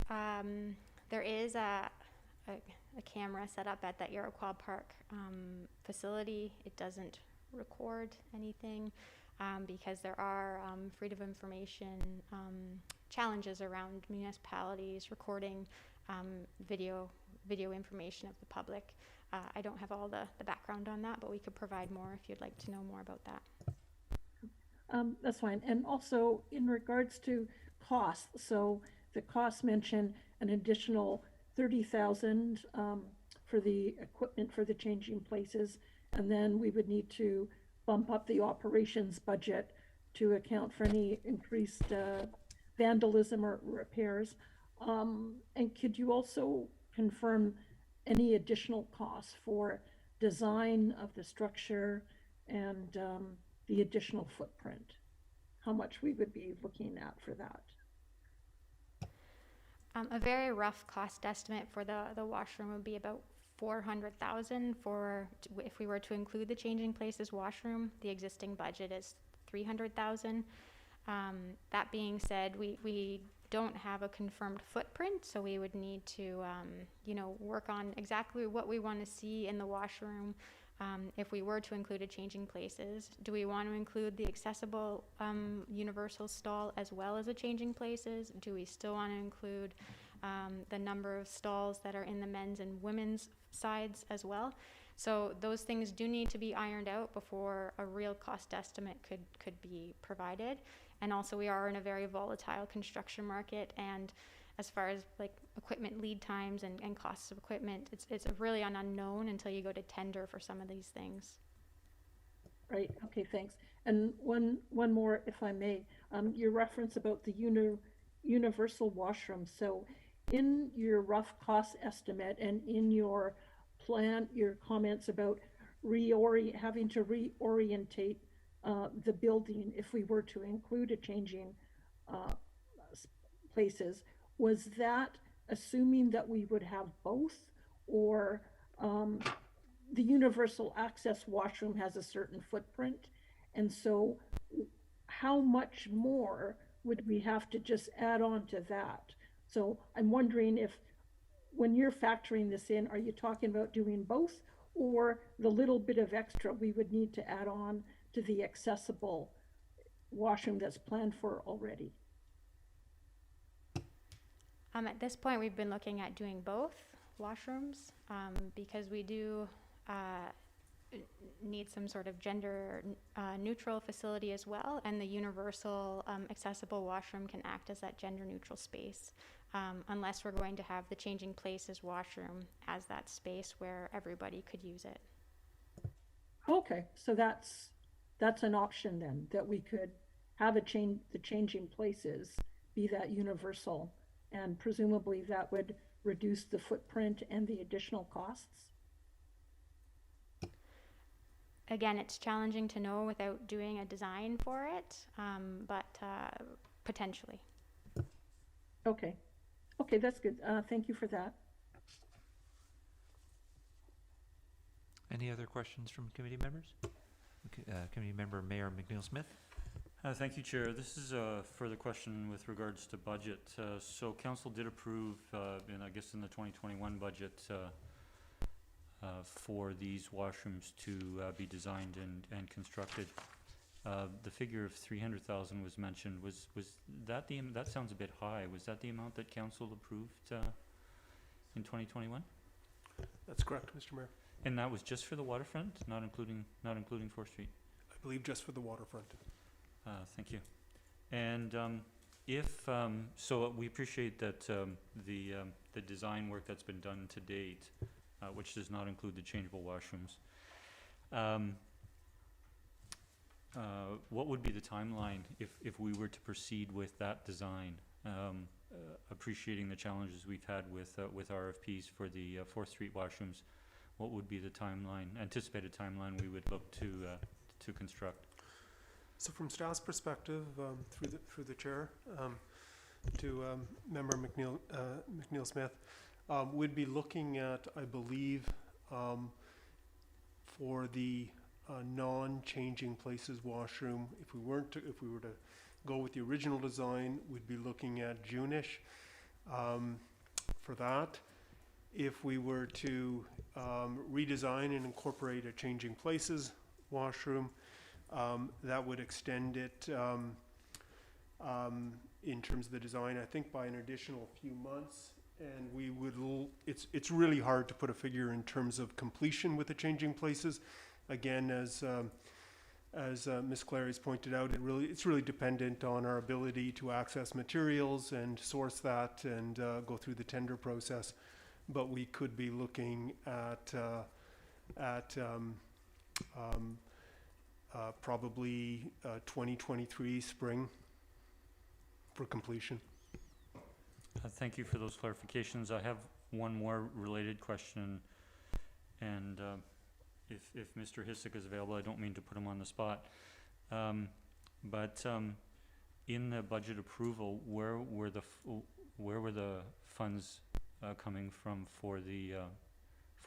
there is a camera set up at that Iroquois Park facility. It doesn't record anything because there are freedom of information challenges around municipalities recording video information of the public. I don't have all the background on that, but we could provide more if you'd like to know more about that. That's fine. And also in regards to costs, so the costs mention an additional 30,000 for the equipment for the changing places, and then we would need to bump up the operations budget to account for any increased vandalism or repairs. And could you also confirm any additional costs for design of the structure and the additional footprint? How much we would be looking at for that? A very rough cost estimate for the washroom would be about 400,000 if we were to include the changing places washroom. The existing budget is 300,000. That being said, we don't have a confirmed footprint, so we would need to work on exactly what we want to see in the washroom. If we were to include a changing places, do we want to include the accessible universal stall as well as a changing places? Do we still want to include the number of stalls that are in the men's and women's sides as well? So those things do need to be ironed out before a real cost estimate could be provided. And also we are in a very volatile construction market, and as far as like equipment lead times and costs of equipment, it's really an unknown until you go to tender for some of these things. Right, okay, thanks. And one more, if I may, your reference about the universal washroom. So in your rough cost estimate and in your plan, your comments about having to reorientate the building if we were to include a changing places, was that assuming that we would have both, or the universal access washroom has a certain footprint, and so how much more would we have to just add on to that? So I'm wondering if, when you're factoring this in, are you talking about doing both, or the little bit of extra we would need to add on to the accessible washroom that's planned for already? At this point, we've been looking at doing both washrooms because we do need some sort of gender neutral facility as well, and the universal accessible washroom can act as that gender neutral space, unless we're going to have the changing places washroom as that space where everybody could use it. Okay, so that's an option then, that we could have the changing places be that universal, and presumably that would reduce the footprint and the additional costs? Again, it's challenging to know without doing a design for it, but potentially. Okay, that's good. Thank you for that. Any other questions from committee members? Okay, committee member Mayor McNeil-Smith. Thank you, Chair. This is a further question with regards to budget. So Council did approve, in the 2021 budget, for these washrooms to be designed and constructed. The figure of 300,000 was mentioned. Was that that sounds a bit high? Was that the amount that Council approved in 2021? That's correct, Mr. Mayor. And that was just for the waterfront, not including 4th Street? I believe just for the waterfront. Thank you. And so we appreciate that the design work that's been done to date, which does not include the changeable washrooms. What would be the timeline if we were to proceed with that design? Appreciating the challenges we've had with RFPs for the 4th Street washrooms, what would be the anticipated timeline we would look to construct? So from staff's perspective, through the chair, to member McNeil Smith, We'd be looking at, I believe, for the non-changing places washroom, if we were to go with the original design, we'd be looking at June-ish for that. If we were to redesign and incorporate a changing places washroom, that would extend it in terms of the design, I think, by an additional few months. And we would, it's really hard to put a figure in terms of completion with the changing places. Again, as Ms. Clary's pointed out, it's really dependent on our ability to access materials and source that and go through the tender process. But we could be looking at probably 2023 spring for completion. Thank you for those clarifications. I have one more related question, and if Mr. Hissick is available, I don't mean to put him on the spot, but in the budget approval, where were the funds coming from for these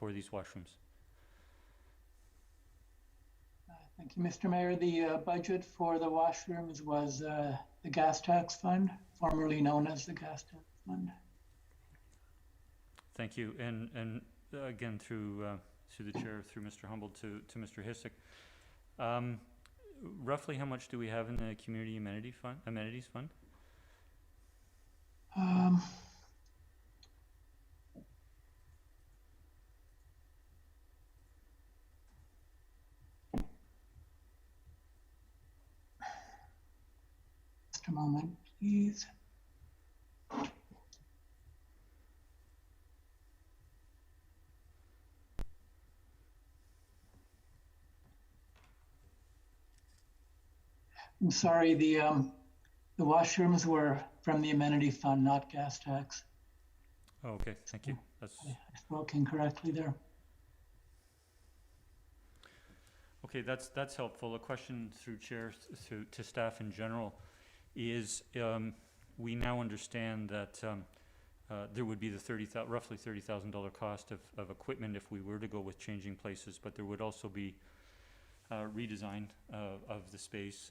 washrooms? Thank you, Mr. Mayor. The budget for the washrooms was the gas tax fund, formerly known as the gas tax fund. Thank you. And again, through the chair, through Mr. Humble to Mr. Hissick, roughly how much do we have in the community amenities fund? Just a moment, please. I'm sorry, the washrooms were from the amenity fund, not gas tax. Oh, okay, thank you. That's I spoke incorrectly there. okay. That's helpful. A question through chair to staff in general is we now understand that there would be the roughly $30,000 cost of equipment if we were to go with changing places, but there would also be redesign of the space,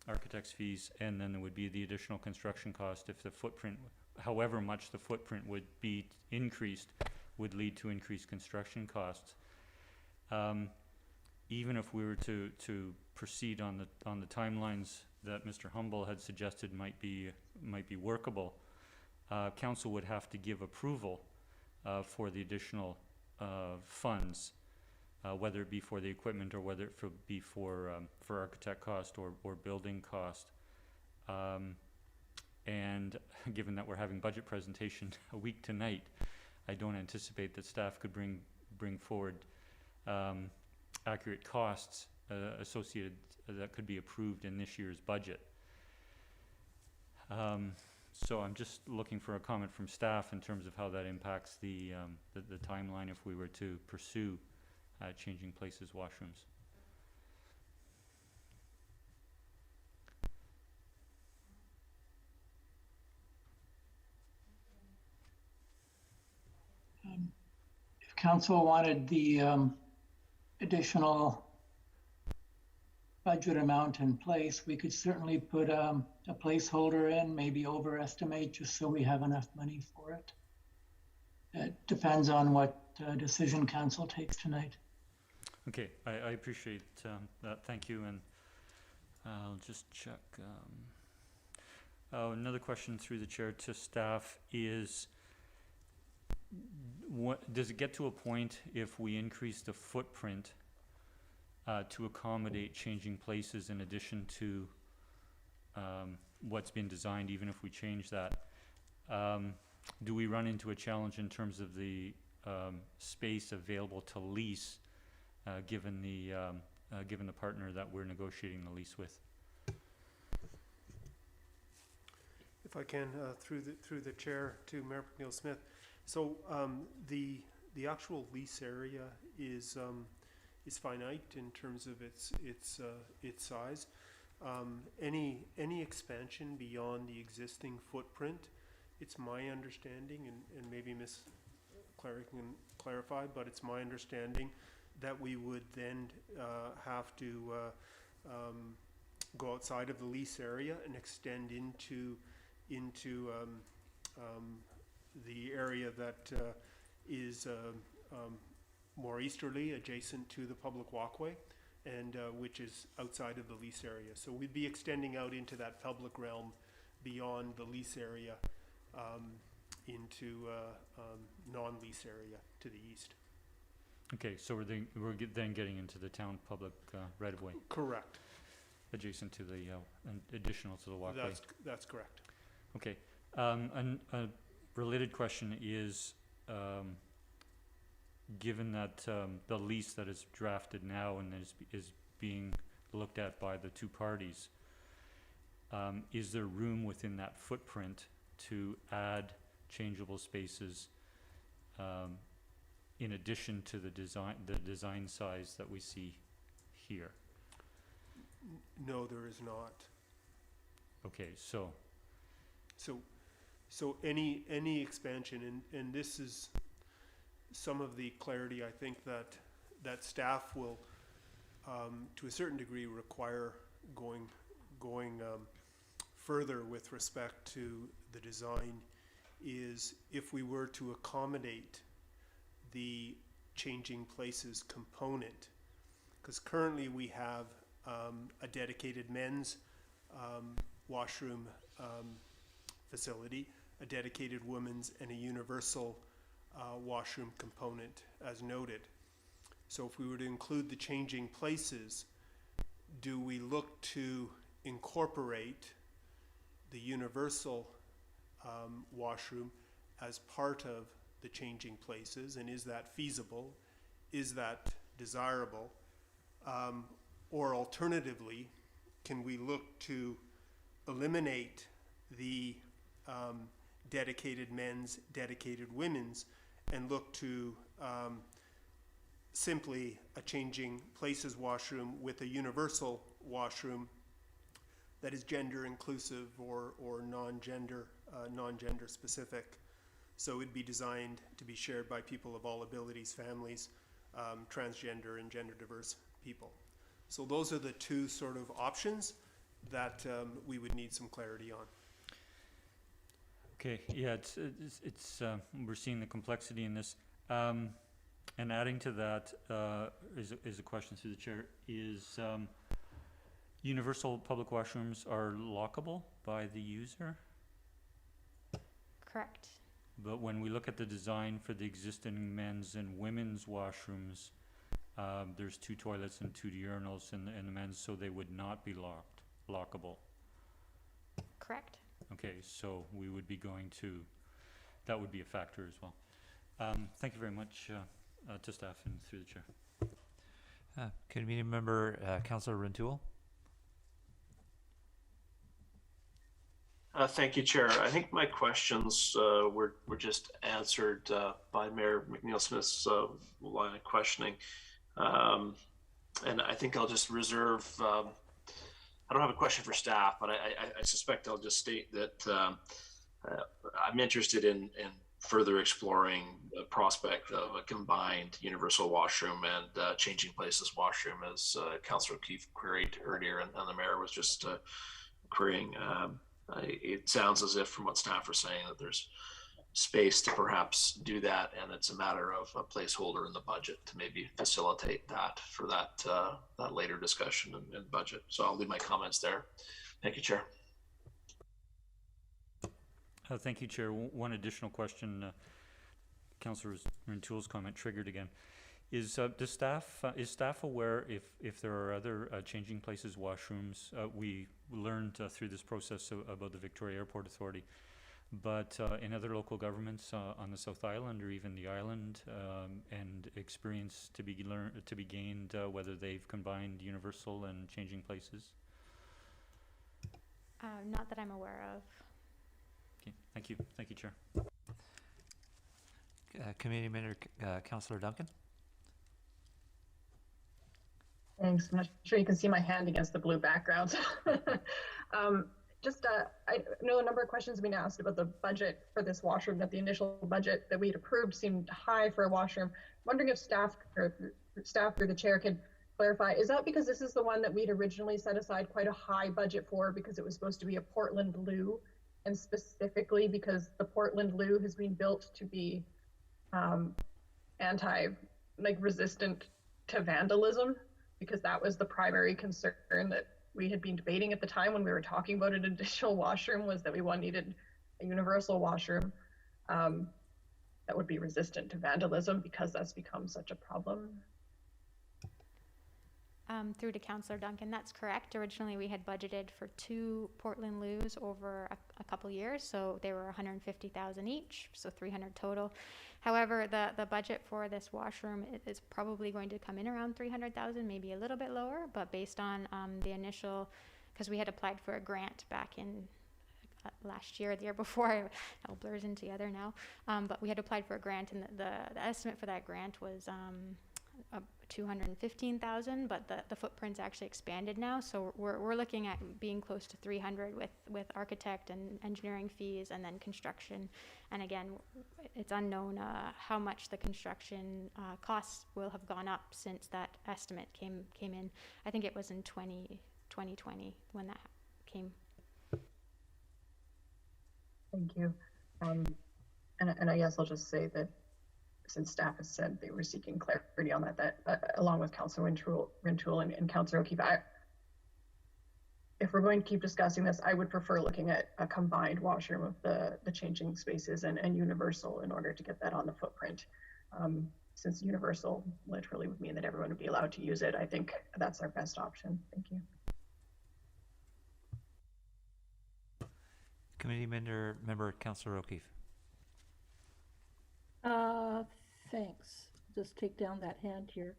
architect's fees, and then there would be the additional construction cost if the footprint, however much the footprint would be increased, would lead to increased construction costs. Even if we were to proceed on the timelines that Mr. Humble had suggested might be workable, council would have to give approval for the additional funds. Whether it be for the equipment or whether it be for architect cost or building cost. And given that we're having budget presentation a week tonight, I don't anticipate that staff could bring forward accurate costs associated that could be approved in this year's budget. So I'm just looking for a comment from staff in terms of how that impacts the timeline if we were to pursue changing places washrooms. If council wanted the additional budget amount in place, we could certainly put a placeholder in, maybe overestimate, just so we have enough money for it. It depends on what decision council takes tonight. Okay, I appreciate that. Thank you, and I'll just check. Another question through the chair to staff is, what does it get to a point if we increase the footprint to accommodate changing places in addition to what's been designed, even if we change that? Do we run into a challenge in terms of the space available to lease, given the partner that we're negotiating the lease with? If I can, through the chair to Mayor McNeil Smith. So the actual lease area is finite in terms of its size. Any expansion beyond the existing footprint, it's my understanding, and maybe Ms. Clary can clarify, but it's my understanding that we would then have to go outside of the lease area and extend into the area that is more easterly, adjacent to the public walkway, and which is outside of the lease area. So we'd be extending out into that public realm beyond the lease area into non-lease area to the east. Okay, so we're then getting into the town public right-of-way. Correct. Adjacent to the, additional to the walkway. That's correct. Okay. And a related question is, given that the lease that is drafted now and is being looked at by the two parties, is there room within that footprint to add changeable spaces in addition to the design size that we see here? No, there is not. Okay, so any expansion, and this is some of the clarity I think that staff will, to a certain degree, require going further with respect to the design, is if we were to accommodate the changing places component, because currently we have a dedicated men's washroom facility, a dedicated women's, and a universal washroom component as noted. So if we were to include the changing places, do we look to incorporate the universal washroom as part of the changing places, and is that feasible? Is that desirable? Or alternatively, can we look to eliminate the dedicated men's, dedicated women's, and look to simply a changing places washroom with a universal washroom that is gender inclusive or non-gender specific? So it'd be designed to be shared by people of all abilities, families, transgender and gender diverse people. So those are the two sort of options that we would need some clarity on. okay, yeah, it's we're seeing the complexity in this, and adding to that is a question through the chair. Is universal public washrooms are lockable by the user? Correct. But when we look at the design for the existing men's and women's washrooms, there's 2 toilets and 2 urinals in the men's, so they would not be lockable. Correct. Okay, so we would be going to, that would be a factor as well. Thank you very much to staff and through the chair. Committee member, Councillor Rintoul. Thank you, Chair. I think my questions were just answered by Mayor McNeil-Smith's line of questioning. And I think I'll just reserve, I don't have a question for staff, but I suspect I'll just state that I'm interested in further exploring the prospect of a combined universal washroom and changing places washroom, as Councillor Keefe queried earlier, and the Mayor was just querying. It sounds as if, from what staff are saying, that there's space to perhaps do that, and it's a matter of a placeholder in the budget to maybe facilitate that for that later discussion and budget. So I'll leave my comments there. Thank you, Chair. Thank you, Chair. One additional question, Councillor Rintoul's comment triggered again. Is staff aware if there are other changing places washrooms? We learned through this process about the Victoria Airport Authority, but in other local governments on the South Island or even the island, and experience to be gained whether they've combined universal and changing places? Not that I'm aware of. Okay, thank you. Thank you, Chair. Committee member, Councillor Duncan. Thanks. I'm not sure you can see my hand against the blue background. just I know a number of questions have been asked about the budget for this washroom, that the initial budget that we'd approved seemed high for a washroom. Wondering if staff through the chair could clarify, is that because this is the one that we'd originally set aside quite a high budget for because it was supposed to be a Portland loo, and specifically because the Portland loo has been built to be resistant to vandalism, because that was the primary concern that we had been debating at the time when we were talking about an additional washroom, was that we needed a universal washroom that would be resistant to vandalism, because that's become such a problem. Through to Councillor Duncan, that's correct. Originally, we had budgeted for 2 Portland loos over a couple years, so they were $150,000 each, so 300 total. However, the budget for this washroom is probably going to come in around 300,000, maybe a little bit lower, but based on the initial, because we had applied for a grant back in last year, the year before, it all blurs in together now, but we had applied for a grant, and the estimate for that grant was $215,000, but the footprint's actually expanded now, so we're looking at being close to 300 with architect and engineering fees, and then construction. And again, it's unknown how much the construction costs will have gone up since that estimate came in. I think it was in 2020 when that came. Thank you. And I guess I'll just say that since staff has said they were seeking clarity on that along with Councillor Rintoul and Councillor O'Keefe, if we're going to keep discussing this, I would prefer looking at a combined washroom of the changing spaces and universal in order to get that on the footprint. Since universal literally would mean that everyone would be allowed to use it, I think that's our best option. Thank you. Committee member Councillor O'Keefe. Thanks. Just take down that hand here.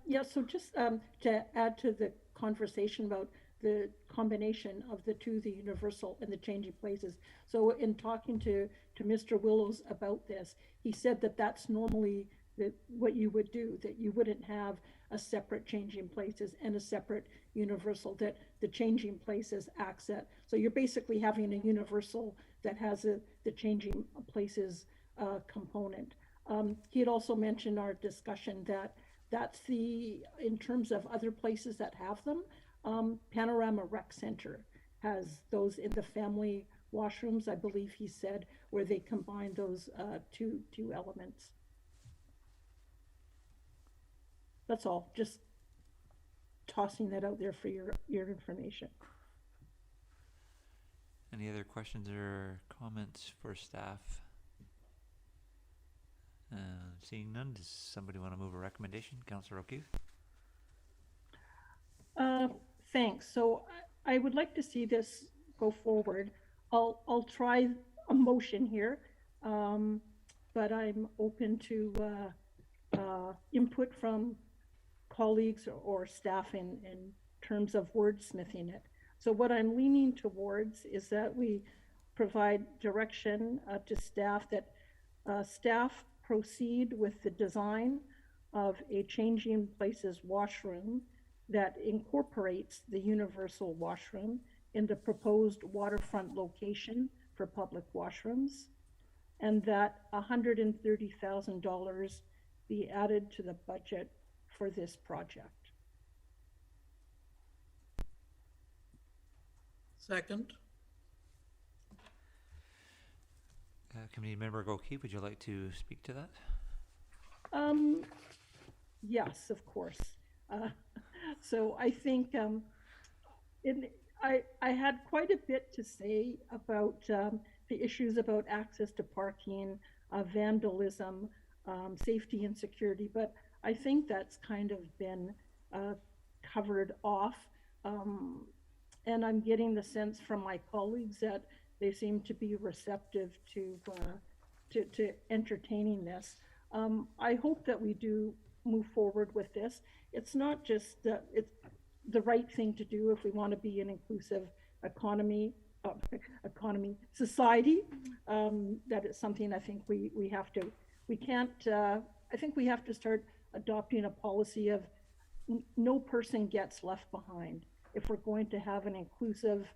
Yeah, so just to add to the conversation about the combination of the two, the universal and the changing places. So in talking to Mr. Willows about this, he said that that's normally what you would do, that you wouldn't have a separate changing places and a separate universal, that the changing places acts at. So you're basically having a universal that has the changing places component. He had also mentioned our discussion that that's in terms of other places that have them, Panorama Rec Center has those in the family washrooms, I believe he said, where they combine those two elements. That's all, just tossing that out there for your information. Any other questions or comments for staff? Seeing none, does somebody want to move a recommendation? Councillor O'Keefe? Thanks. So I would like to see this go forward. I'll try a motion here, but I'm open to input from colleagues or staff in terms of wordsmithing it. So what I'm leaning towards is that we provide direction to staff that staff proceed with the design of a changing places washroom that incorporates the universal washroom in the proposed waterfront location for public washrooms, and that $130,000 be added to the budget for this project. Second. Committee member O'Keefe, would you like to speak to that? Yes, of course. So I think I had quite a bit to say about the issues about access to parking, vandalism, safety and security, but I think that's kind of been covered off. And I'm getting the sense from my colleagues that they seem to be receptive to entertaining this. I hope that we do move forward with this. It's not just it's the right thing to do if we want to be an inclusive society. That is something I think we have to. We can't. I think we have to start adopting a policy of no person gets left behind. If we're going to have an inclusive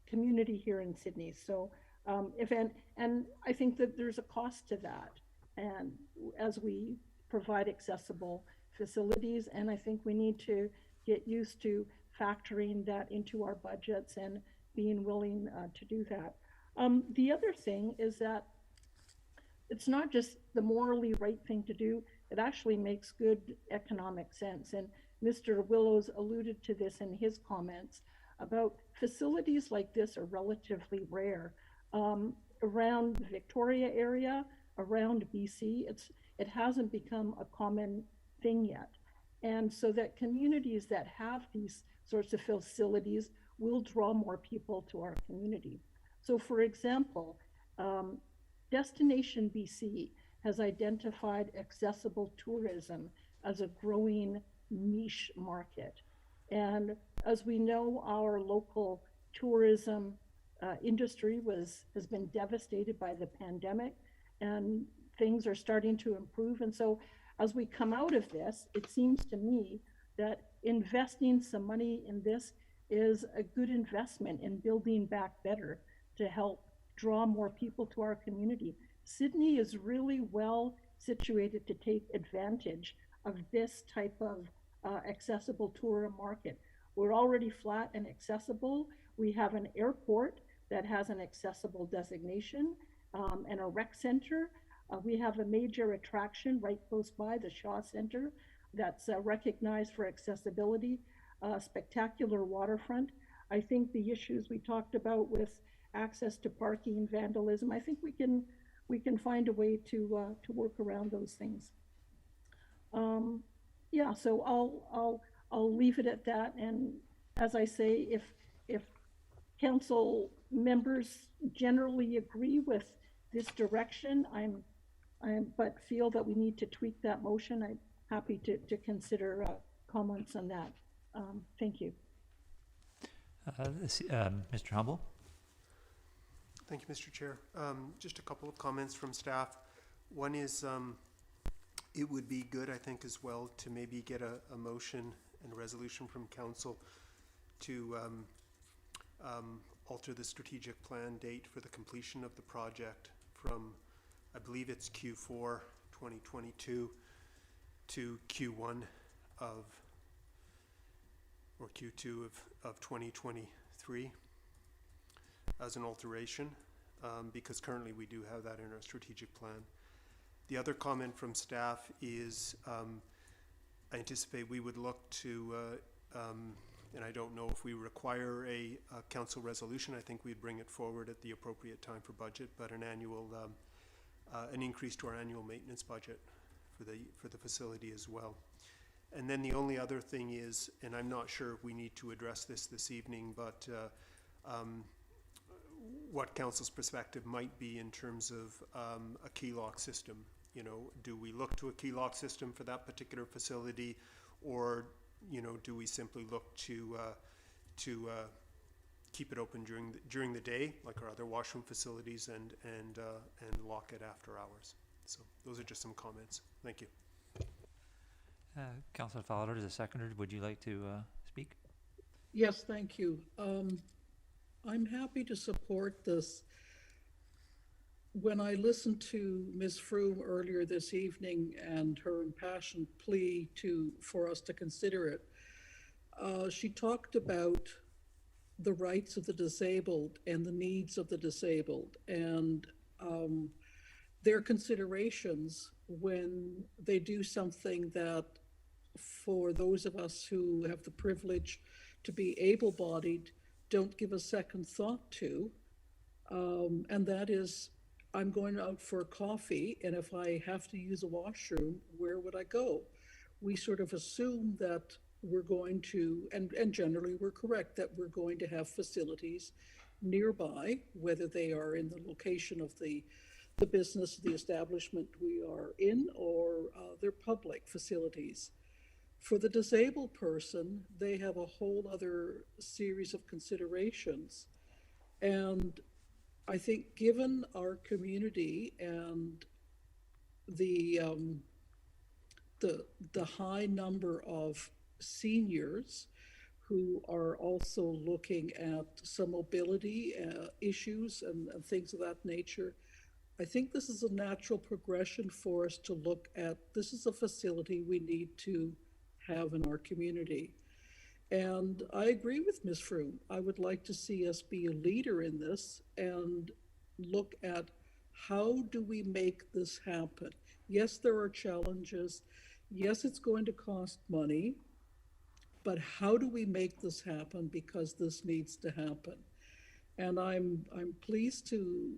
community here in Sydney. So and I think that there's a cost to that, and as we provide accessible facilities, and I think we need to get used to factoring that into our budgets and being willing to do that. The other thing is that it's not just the morally right thing to do, it actually makes good economic sense. And Mr. Willows alluded to this in his comments about facilities like this are relatively rare. Around the Victoria area, around BC, it hasn't become a common thing yet. And so that communities that have these sorts of facilities will draw more people to our community. So for example, Destination BC has identified accessible tourism as a growing niche market. And as we know, our local tourism industry has been devastated by the pandemic, and things are starting to improve. And so as we come out of this, it seems to me that investing some money in this is a good investment in building back better to help draw more people to our community. Sydney is really well situated to take advantage of this type of accessible tourism market. We're already flat and accessible. We have an airport that has an accessible designation and a rec center. We have a major attraction right close by, the Shaw Center, that's recognized for accessibility, spectacular waterfront. I think the issues we talked about with access to parking, vandalism, I think we can find a way to work around those things. Yeah, so I'll leave it at that. And as I say, if council members generally agree with this direction, but feel that we need to tweak that motion, I'm happy to consider comments on that. Thank you. Mr. Humble. Thank you, Mr. Chair. Just a couple of comments from staff. One is it would be good, I think, as well, to maybe get a motion and a resolution from council to alter the strategic plan date for the completion of the project from, I believe it's Q4 2022 to Q1 or Q2 of 2023 as an alteration, because currently we do have that in our strategic plan. The other comment from staff is I anticipate we would look to, and I don't know if we require a council resolution. I think we'd bring it forward at the appropriate time for budget, but an annual, an increase to our annual maintenance budget for the facility as well. And then the only other thing is, and I'm not sure if we need to address this evening, but what council's perspective might be in terms of a key lock system. You know, do we look to a key lock system for that particular facility, or do we simply look to keep it open during the day, like our other washroom facilities, and lock it after hours? So those are just some comments. Thank you. Councillor Fowler, as a seconder, would you like to speak? Yes, thank you. I'm happy to support this. When I listened to Ms. Froome earlier this evening and her impassioned plea for us to consider it, she talked about the rights of the disabled and the needs of the disabled, and their considerations when they do something that, for those of us who have the privilege to be able-bodied, don't give a second thought to, and that is, I'm going out for a coffee, and if I have to use a washroom, where would I go? We sort of assume that we're going to, and generally we're correct, that we're going to have facilities nearby, whether they are in the location of the business, the establishment we are in, or they're public facilities. For the disabled person, they have a whole other series of considerations. And I think given our community and the high number of seniors who are also looking at some mobility issues and things of that nature. I think this is a natural progression for us to look at. This is a facility we need to have in our community. And I agree with Ms. Froome. I would like to see us be a leader in this and look at how do we make this happen. Yes, there are challenges. Yes, it's going to cost money, but how do we make this happen, because this needs to happen. And I'm pleased to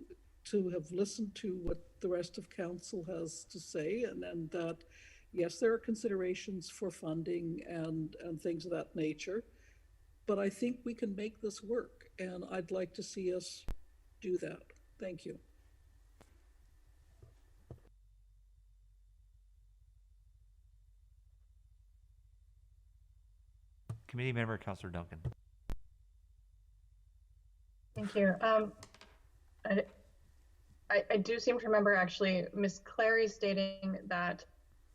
have listened to what the rest of council has to say, and that yes, there are considerations for funding and things of that nature, but I think we can make this work, and I'd like to see us do that. Thank you. Committee member, Councillor Duncan. Thank you. I do seem to remember actually Ms. Clary stating that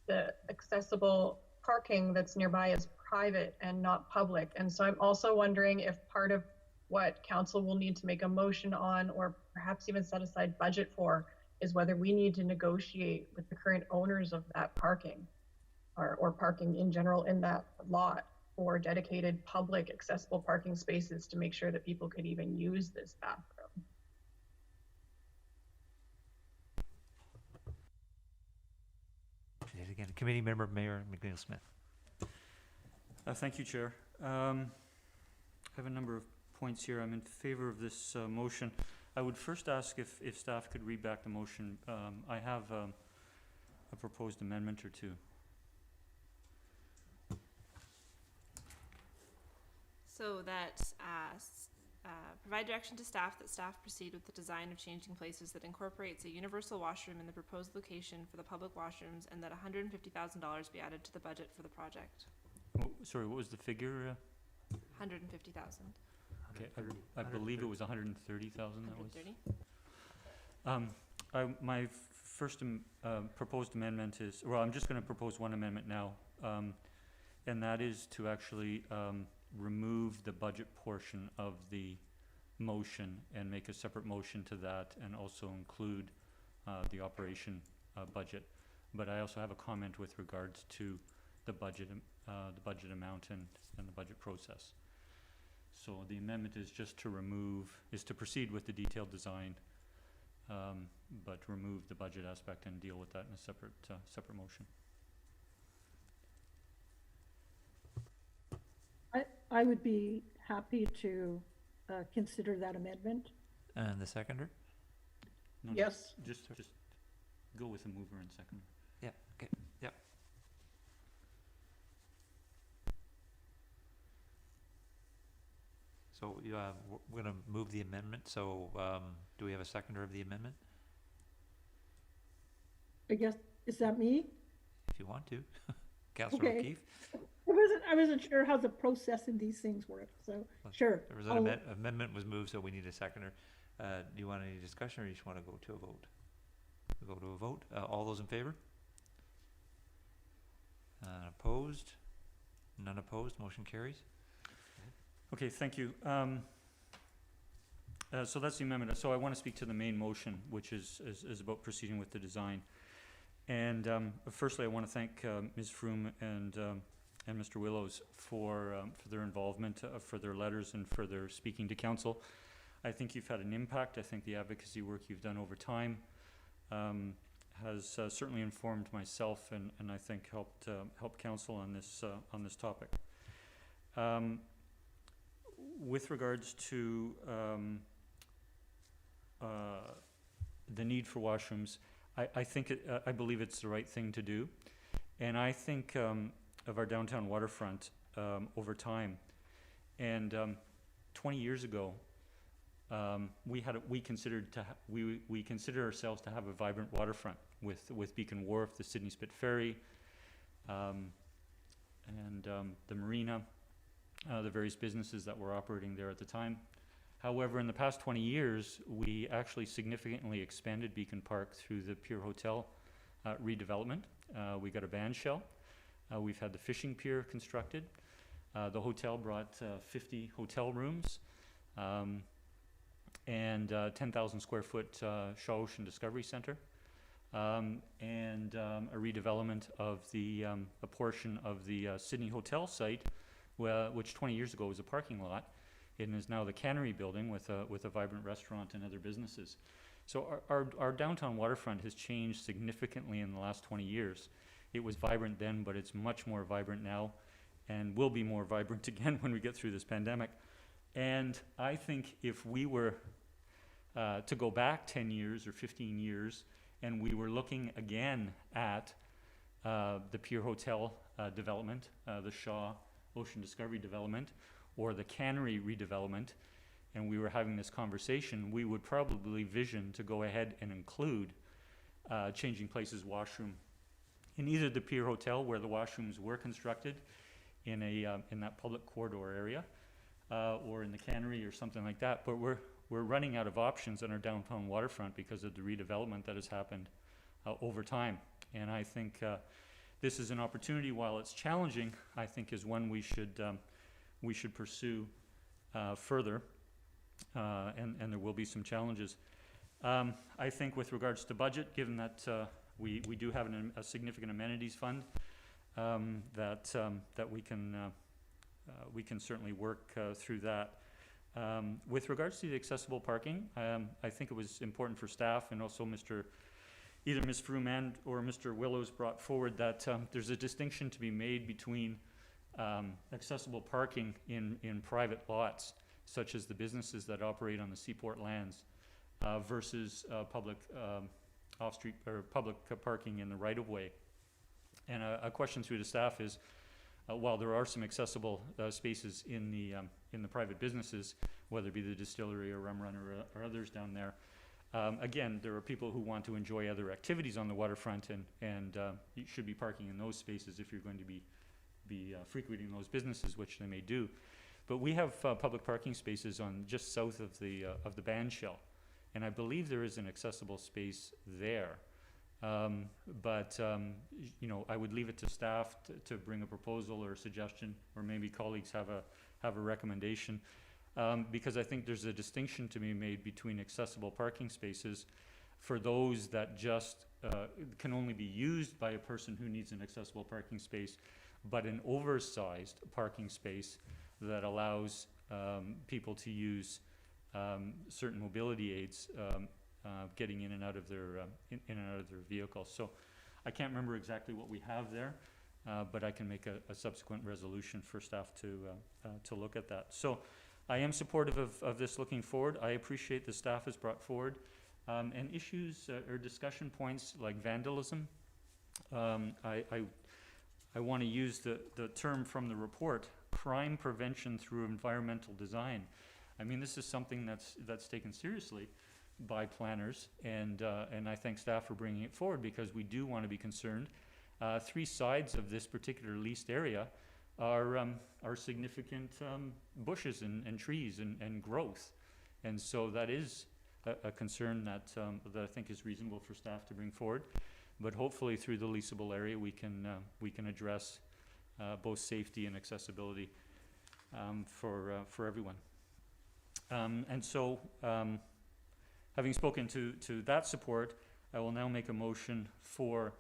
the accessible parking that's nearby is private and not public. And so I'm also wondering if part of what council will need to make a motion on, or perhaps even set aside budget for, is whether we need to negotiate with the current owners of that parking, or parking in general in that lot, for dedicated public accessible parking spaces to make sure that people could even use this bathroom. Again, committee member, Mayor McNeil-Smith. Thank you, Chair. I have a number of points here. I'm in favor of this motion. I would first ask if staff could read back the motion. I have a proposed amendment or two. So that provide direction to staff that staff proceed with the design of changing places that incorporates a universal washroom in the proposed location for the public washrooms, and that $150,000 be added to the budget for the project. Oh, sorry, what was the figure? 150,000. Okay, I believe it was 130,000. That was. My first proposed amendment is, well, I'm just going to propose one amendment now, and that is to actually remove the budget portion of the motion and make a separate motion to that, and also include the operation budget. But I also have a comment with regards to the budget amount and the budget process. So the amendment is just to to proceed with the detailed design, but remove the budget aspect and deal with that in a separate motion. I would be happy to consider that amendment. And the seconder? No, yes. Just go with the mover and seconder. Yeah, okay, yeah. So we're going to move the amendment. So do we have a seconder of the amendment? I guess, is that me? If you want to. Councillor O'Keefe? I wasn't sure how the process in these things work, so sure. There was an amendment was moved, so we need a seconder. Do you want any discussion, or you just want to go to a vote? We'll go to a vote. All those in favor? Opposed? None opposed. Motion carries. Okay, thank you. So that's the amendment. So I want to speak to the main motion, which is about proceeding with the design. And firstly, I want to thank Ms. Froome and Mr. Willows for their involvement, for their letters, and for their speaking to council. I think you've had an impact. I think the advocacy work you've done over time has certainly informed myself, and I think helped council on this topic. With regards to the need for washrooms, I believe it's the right thing to do, and I think of our downtown waterfront over time. And 20 years ago, we considered ourselves to have a vibrant waterfront with Beacon Wharf, the Sidney Spit Ferry, and the marina, the various businesses that were operating there at the time. However, in the past 20 years, we actually significantly expanded Beacon Park through the Pier Hotel redevelopment. We got a band shell. We've had the fishing pier constructed. The hotel brought 50 hotel rooms and 10,000 square foot Shaw Ocean Discovery Center, and a redevelopment of a portion of the Sidney Hotel site, which 20 years ago was a parking lot, and is now the Cannery Building with a vibrant restaurant and other businesses. So our downtown waterfront has changed significantly in the last 20 years. It was vibrant then, but it's much more vibrant now, and will be more vibrant again when we get through this pandemic. And I think if we were to go back 10 years or 15 years, and we were looking again at the Pier Hotel development, the Shaw Ocean Discovery development, or the Cannery redevelopment, and we were having this conversation, we would probably vision to go ahead and include Changing Places Washroom in either the Pier Hotel, where the washrooms were constructed in that public corridor area, or in the Cannery or something like that. But we're running out of options on our downtown waterfront because of the redevelopment that has happened over time. And I think this is an opportunity, while it's challenging, I think is one we should pursue further. And there will be some challenges. I think with regards to budget, given that we do have a significant amenities fund, that we can certainly work through that. With regards to the accessible parking, I think it was important for staff, and also either Ms. Froome or Mr. Willows brought forward that there's a distinction to be made between accessible parking in private lots, such as the businesses that operate on the seaport lands, versus public off-street or public parking in the right-of-way. And a question through the staff is, while there are some accessible spaces in the private businesses, whether it be the distillery or Rum Run or others down there, again, there are people who want to enjoy other activities on the waterfront, and you should be parking in those spaces if you're going to be frequenting those businesses, which they may do. But we have public parking spaces on just south of the band shell, and I believe there is an accessible space there. But I would leave it to staff to bring a proposal or a suggestion, or maybe colleagues have a recommendation, because I think there's a distinction to be made between accessible parking spaces for those that just can only be used by a person who needs an accessible parking space, but an oversized parking space that allows people to use certain mobility aids getting in and out of their vehicles. So I can't remember exactly what we have there, but I can make a subsequent resolution for staff to look at that. So I am supportive of this looking forward. I appreciate the staff has brought forward and issues or discussion points like vandalism. I want to use the term from the report, crime prevention through environmental design. I mean, this is something that's taken seriously by planners, and I thank staff for bringing it forward, because we do want to be concerned. 3 sides of this particular leased area are significant bushes and trees and growth, and so that is a concern that I think is reasonable for staff to bring forward. But hopefully through the leasable area we can address both safety and accessibility for everyone. And so having spoken to that support, I will now make a motion for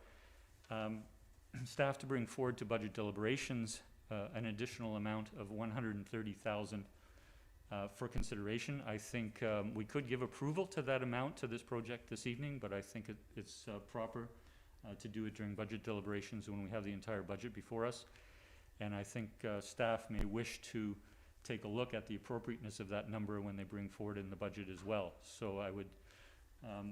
staff to bring forward to budget deliberations an additional amount of $130,000 for consideration. I think we could give approval to that amount to this project this evening, but I think it's proper to do it during budget deliberations when we have the entire budget before us. And I think staff may wish to take a look at the appropriateness of that number when they bring forward in the budget as well. So I would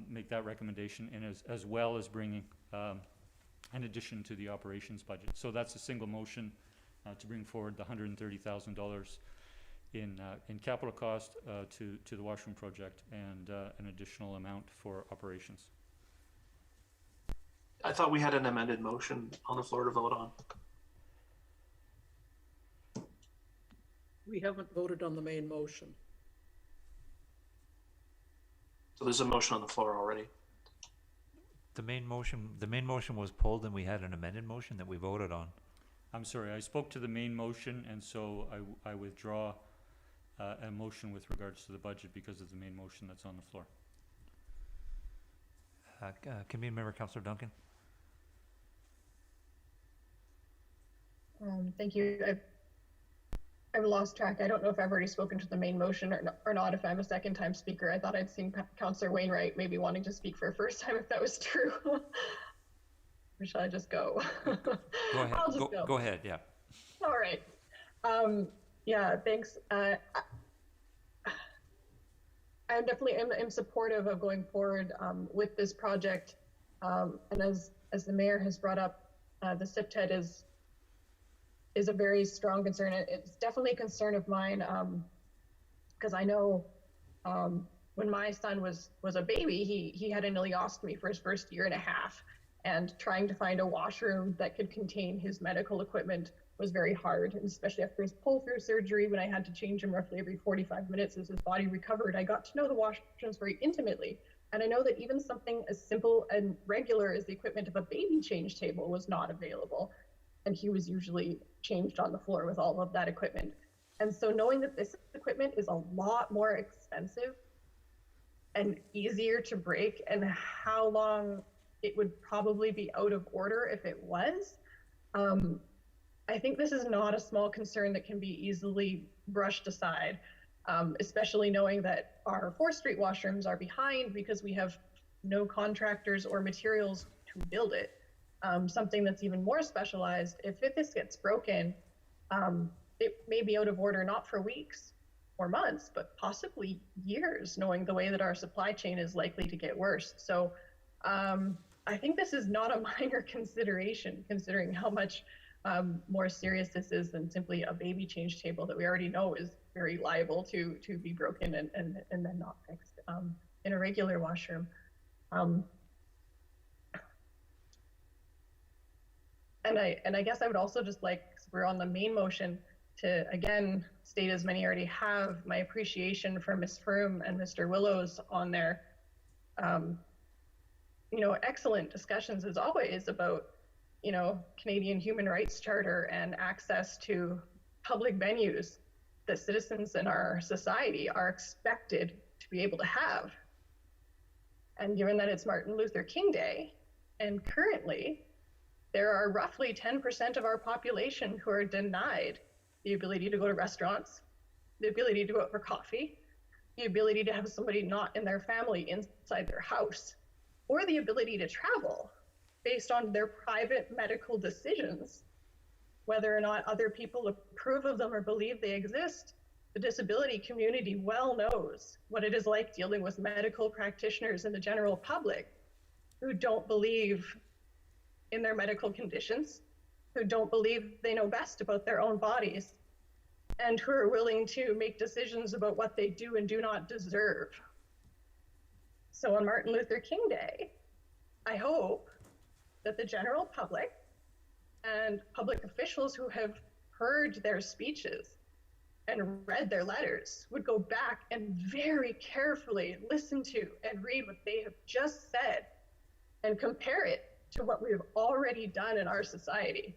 make that recommendation, and as well as bringing an addition to the operations budget. So that's a single motion to bring forward the $130,000 in capital cost to the washroom project, and an additional amount for operations. I thought we had an amended motion on the floor to vote on. We haven't voted on the main motion. So there's a motion on the floor already. The main motion was pulled, and we had an amended motion that we voted on. I'm sorry, I spoke to the main motion, and so I withdraw a motion with regards to the budget because of the main motion that's on the floor. Committee member Councillor Duncan. Thank you. I've lost track. I don't know if I've already spoken to the main motion or not. If I'm a second time speaker, I thought I'd seen Councillor Wainwright maybe wanting to speak for a first time if that was true. Or shall I just go? Go ahead. I'll just Go ahead. Yeah. All right. Yeah, thanks. I definitely am supportive of going forward with this project. And as the mayor has brought up, the SIPTED is a very strong concern. It's definitely a concern of mine because I know when my son was a baby, he had an ileostomy for his first year and a half, and trying to find a washroom that could contain his medical equipment was very hard, and especially after his pull-through surgery, when I had to change him roughly every 45 minutes as his body recovered. I got to know the washrooms very intimately, and I know that even something as simple and regular as the equipment of a baby change table was not available, and he was usually changed on the floor with all of that equipment. And so knowing that this equipment is a lot more expensive and easier to break, and how long it would probably be out of order if it was, I think this is not a small concern that can be easily brushed aside, especially knowing that our 4th Street washrooms are behind because we have no contractors or materials to build it. Something that's even more specialized, if this gets broken, it may be out of order not for weeks or months, but possibly years, knowing the way that our supply chain is likely to get worse. So I think this is not a minor consideration, considering how much more serious this is than simply a baby change table that we already know is very liable to be broken and then not fixed in a regular washroom. And I guess I would also just like, 'cause we're on the main motion, to again state, as many already have, my appreciation for Ms. Froome and Mr. Willows on their excellent discussions as always about Canadian Human Rights Charter and access to public venues that citizens in our society are expected to be able to have. And given that it's Martin Luther King Day, and currently there are roughly 10% of our population who are denied the ability to go to restaurants, the ability to go out for coffee, the ability to have somebody not in their family inside their house, or the ability to travel based on their private medical decisions, whether or not other people approve of them or believe they exist. The disability community well knows what it is like dealing with medical practitioners and the general public who don't believe in their medical conditions, who don't believe they know best about their own bodies, and who are willing to make decisions about what they do and do not deserve. So on Martin Luther King Day, I hope that the general public and public officials who have heard their speeches and read their letters would go back and very carefully listen to and read what they have just said and compare it to what we have already done in our society,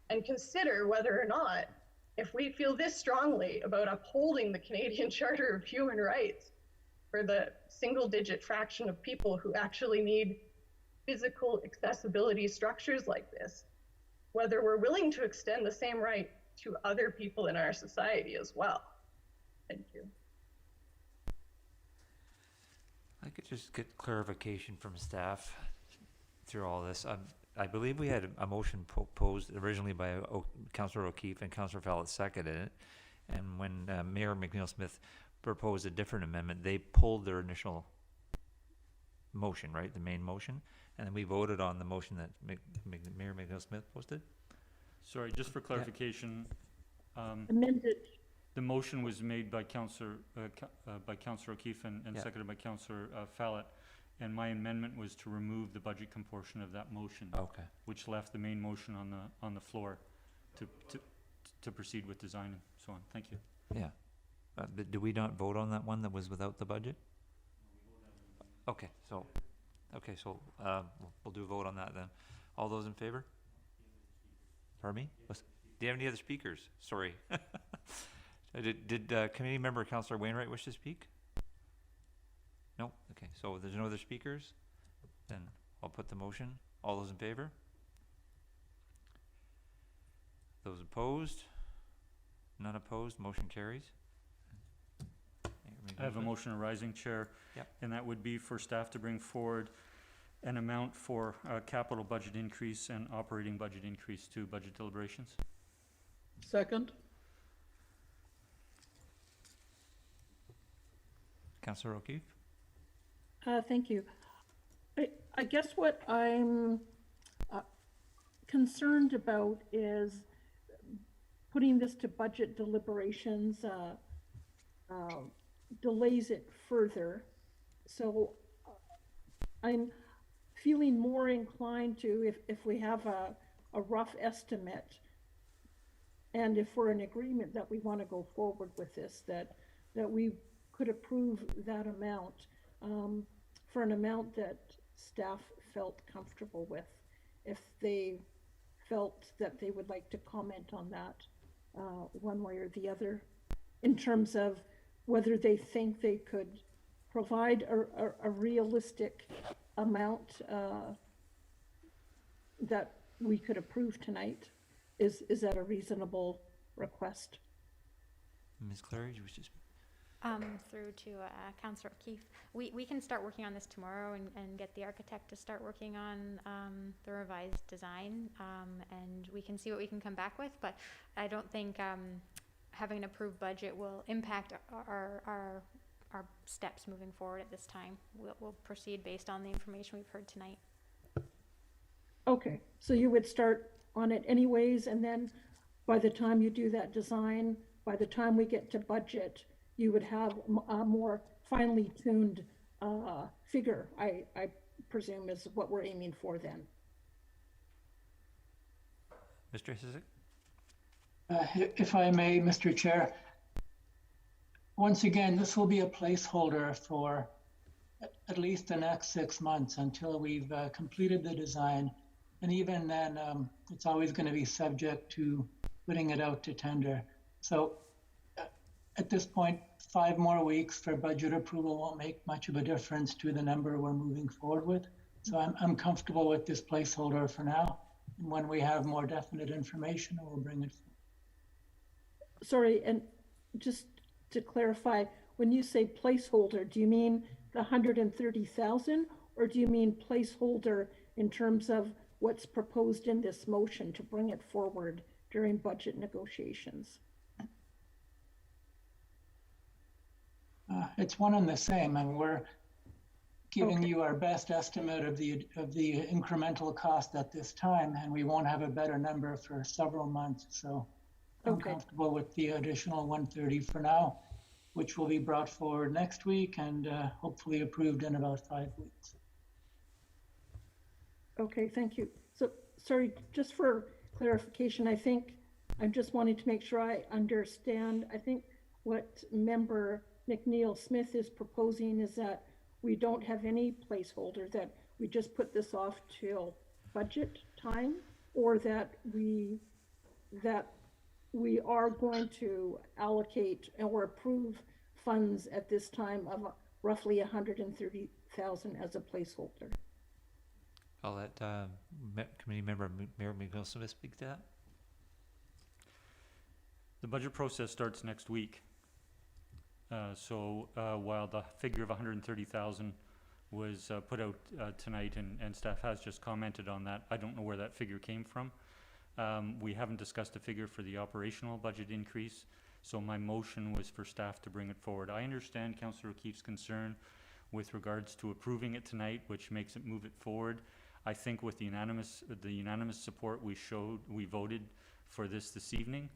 and consider whether or not, if we feel this strongly about upholding the Canadian Charter of Human Rights for the single-digit fraction of people who actually need physical accessibility structures like this, whether we're willing to extend the same right to other people in our society as well. Thank you. I could just get clarification from staff through all this. I believe we had a motion posed originally by Councillor O'Keefe, and Councillor Fallett seconded it. And when Mayor McNeil-Smith proposed a different amendment, they pulled their initial motion, right? The main motion. And then we voted on the motion that Mayor McNeil-Smith posted. Sorry, just for clarification, Amended. the motion was made by Councillor O'Keefe and Yeah. seconded by Councillor Fallett, and my amendment was to remove the budget portion of that motion, Okay. which left the main motion on the floor to proceed with design and so on. Thank you. Yeah. But do we not vote on that one that was without the budget? Okay, so we'll do a vote on that then. All those in favor? Pardon me? you have any other speakers? Sorry. Did committee member Councillor Wainwright wish to speak? No? Okay, so if there's no other speakers, then I'll put the motion. All those in favor? Those opposed? None opposed, motion carries. I have a motion arising, Chair. Yep. And that would be for staff to bring forward an amount for capital budget increase and operating budget increase to budget deliberations. Second. Councillor O'Keefe? Thank you. I guess what I'm concerned about is putting this to budget deliberations delays it further. So I'm feeling more inclined to, if we have a rough estimate, and if we're in agreement that we want to go forward with this, that we could approve that amount for an amount that staff felt comfortable with. If they felt that they would like to comment on that one way or the other, in terms of whether they think they could provide a realistic amount that we could approve tonight. Is that a reasonable request? Ms. Clary, you wish to speak? Through to Councillor O'Keefe. We can start working on this tomorrow and get the architect to start working on the revised design, and we can see what we can come back with, but I don't think having an approved budget will impact our steps moving forward at this time. We'll proceed based on the information we've heard tonight. Okay, so you would start on it anyways, and then by the time you do that design, by the time we get to budget, you would have a more finely tuned figure, I presume is what we're aiming for then. Mr. Hisick? If I may, Mr. Chair, once again, this will be a placeholder for at least the next 6 months until we've completed the design. And even then, it's always going to be subject to putting it out to tender. So at this point, 5 more weeks for budget approval won't make much of a difference to the number we're moving forward with. So I'm comfortable with this placeholder for now. And when we have more definite information, we'll bring it forward. Sorry, and just to clarify, when you say placeholder, do you mean the 130,000, or do you mean placeholder in terms of what's proposed in this motion to bring it forward during budget negotiations? It's one and the same, and we're giving you our best estimate of the incremental cost at this time, and we won't have a better number for several months. So I'm comfortable with the additional 130 for now, which will be brought forward next week and hopefully approved in about 5 weeks. Okay, thank you. So, sorry, just for clarification, I think I'm just wanting to make sure I understand. I think what member McNeil Smith is proposing is that we don't have any placeholder, that we just put this off till budget time, or that we are going to allocate or approve funds at this time of roughly 130,000 as a placeholder. I'll let committee member Mayor McNeil Smith speak to that. The budget process starts next week. So while the figure of 130,000 was put out tonight, and staff has just commented on that, I don't know where that figure came from. We haven't discussed a figure for the operational budget increase, so my motion was for staff to bring it forward. I understand Councillor O'Keefe's concern with regards to approving it tonight, which makes it move it forward. I think with the unanimous support we voted for this evening,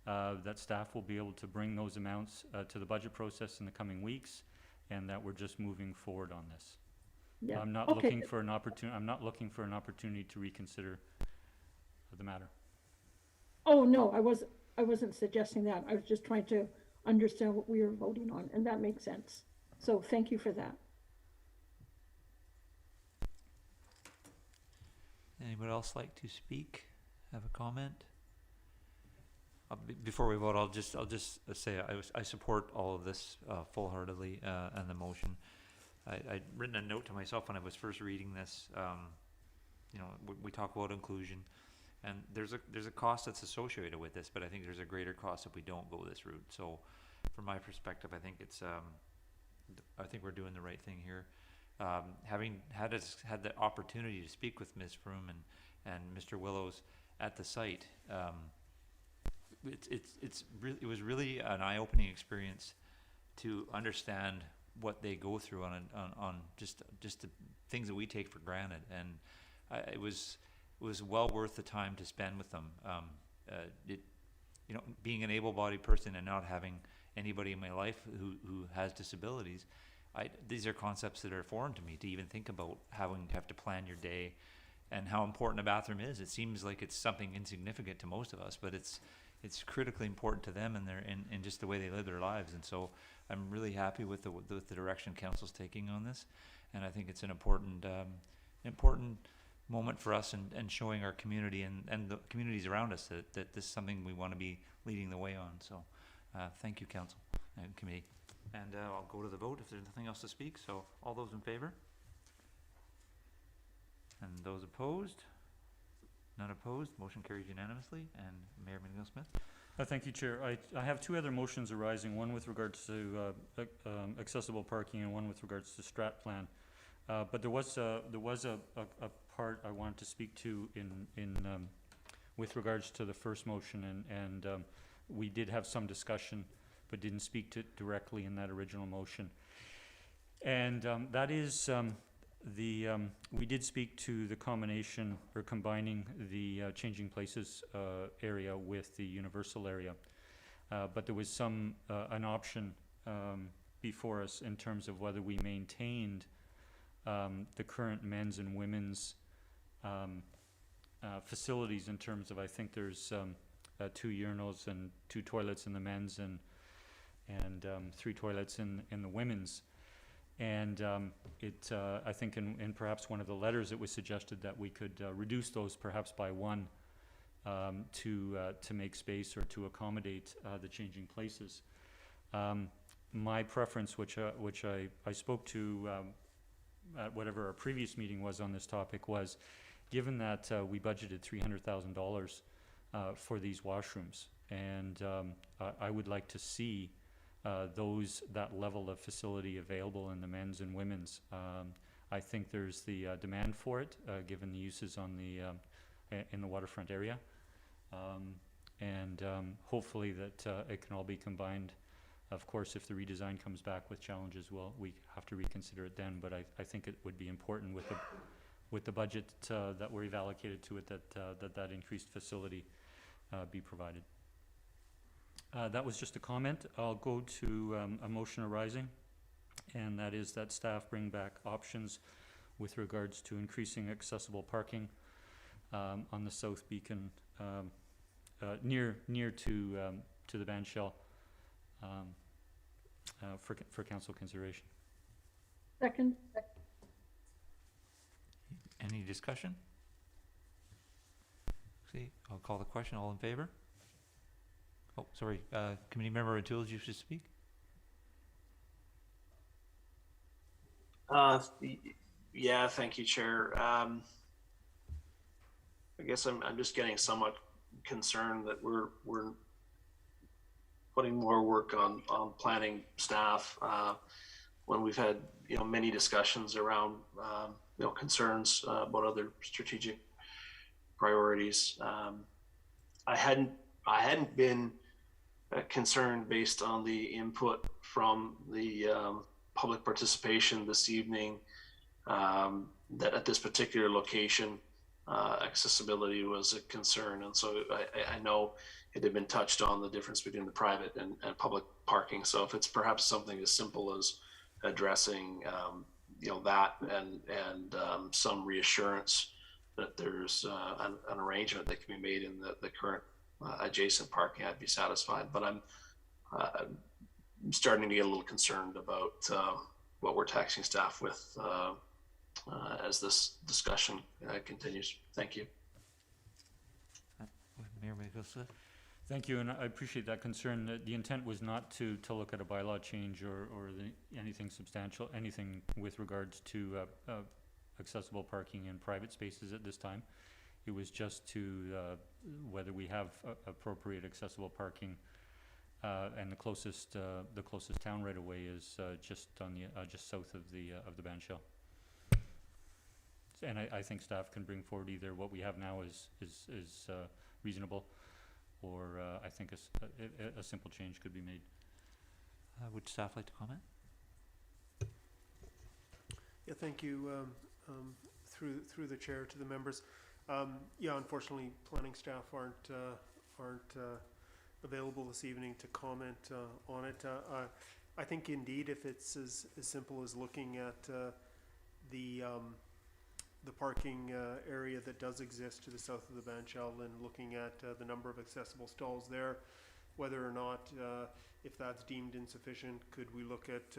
that staff will be able to bring those amounts to the budget process in the coming weeks, and that we're just moving forward on this. Yeah. I'm not looking for an opportunity to reconsider the matter. Oh no, I wasn't suggesting that. I was just trying to understand what we were voting on, and that makes sense. So thank you for that. Anyone else like to speak? Have a comment? Before we vote, I'll just say I support all of this full-heartedly and the motion. I'd written a note to myself when I was first reading this. You know, we talk about inclusion, and there's a cost that's associated with this, but I think there's a greater cost if we don't go this route. So, from my perspective, I think it's I think we're doing the right thing here. Having had the opportunity to speak with Ms. Froome and Mr. Willows at the site. It was really an eye-opening experience to understand what they go through on just the things that we take for granted, and it was well worth the time to spend with them. You know, being an able-bodied person and not having anybody in my life who has disabilities, these are concepts that are foreign to me to even think about having to have to plan your day and how important a bathroom is. It seems like it's something insignificant to most of us, but it's critically important to them and just the way they live their lives. And so I'm really happy with the direction council's taking on this, and I think it's an important moment for us and showing our community and the communities around us that this is something we want to be leading the way on. So thank you, council and committee. And I'll go to the vote if there's nothing else to speak. So all those in favor? And those opposed? None opposed. Motion carries unanimously. And Mayor McNeil-Smith? Thank you, Chair. I have two other motions arising, one with regards to accessible parking and one with regards to strat plan. But there was a part I wanted to speak to in with regards to the first motion, and we did have some discussion, but didn't speak to it directly in that original motion. And that is we did speak to the combination or combining the changing places area with the universal area, but there was an option before us in terms of whether we maintained the current men's and women's facilities in terms of, I think there's 2 urinals and 2 toilets in the men's and 3 toilets in the women's. And I think in perhaps one of the letters it was suggested that we could reduce those perhaps by 1 to make space or to accommodate the changing places. My preference, which I spoke to at whatever our previous meeting was on this topic, was given that we budgeted $300,000 for these washrooms, and I would like to see that level of facility available in the men's and women's. I think there's the demand for it, given the uses on in the waterfront area, and hopefully that it can all be combined. Of course, if the redesign comes back with challenges, we have to reconsider it then. But I think it would be important with the budget that we've allocated to it that increased facility be provided. That was just a comment. I'll go to a motion arising, and that is that staff bring back options with regards to increasing accessible parking on the South Beacon near to the band shell for council consideration. Second. Any discussion? See, I'll call the question. All in favor? Oh, sorry, committee member O'Toole's you should speak. Yeah, thank you, Chair. I guess I'm just getting somewhat concerned that we're putting more work on planning staff when we've had many discussions around concerns about other strategic priorities. I hadn't been concerned based on the input from the public participation this evening that at this particular location accessibility was a concern, and so I know it had been touched on, the difference between the private and public parking. So if it's perhaps something as simple as addressing that and some reassurance that there's an arrangement that can be made in the current adjacent parking, I'd be satisfied. But I'm starting to get a little concerned about what we're taxing staff with as this discussion continues. Thank you. Mayor McNeil-Smith. Thank you, and I appreciate that concern. The intent was not to look at a bylaw change or anything substantial, anything with regards to accessible parking in private spaces at this time. It was just to whether we have appropriate accessible parking, and the closest town right away is just on the just south of the band shell. And I think staff can bring forward either what we have now is reasonable, or I think a simple change could be made. Would staff like to comment? Yeah, thank you. Through the chair to the members. Yeah, unfortunately, planning staff aren't available this evening to comment on it. I think indeed, if it's as simple as looking at the parking area that does exist to the south of the band shell and looking at the number of accessible stalls there, whether or not, if that's deemed insufficient, could we look at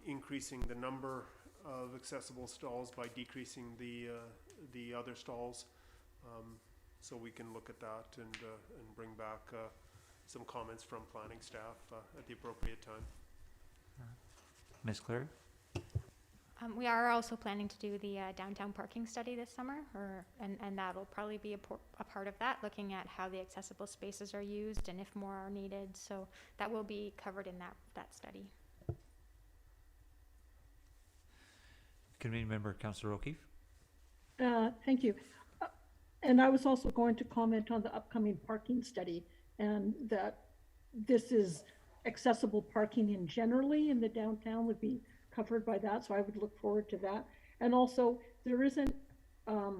increasing the number of accessible stalls by decreasing the other stalls? So we can look at that and bring back some comments from planning staff at the appropriate time. Ms. Clary? We are also planning to do the downtown parking study this summer, and that'll probably be a part of that, looking at how the accessible spaces are used and if more are needed. So that will be covered in that study. Committee member Councillor O'Keefe. Thank you. And I was also going to comment on the upcoming parking study, and that this is accessible parking in generally in the downtown would be covered by that. So I would look forward to that. And also there isn't, I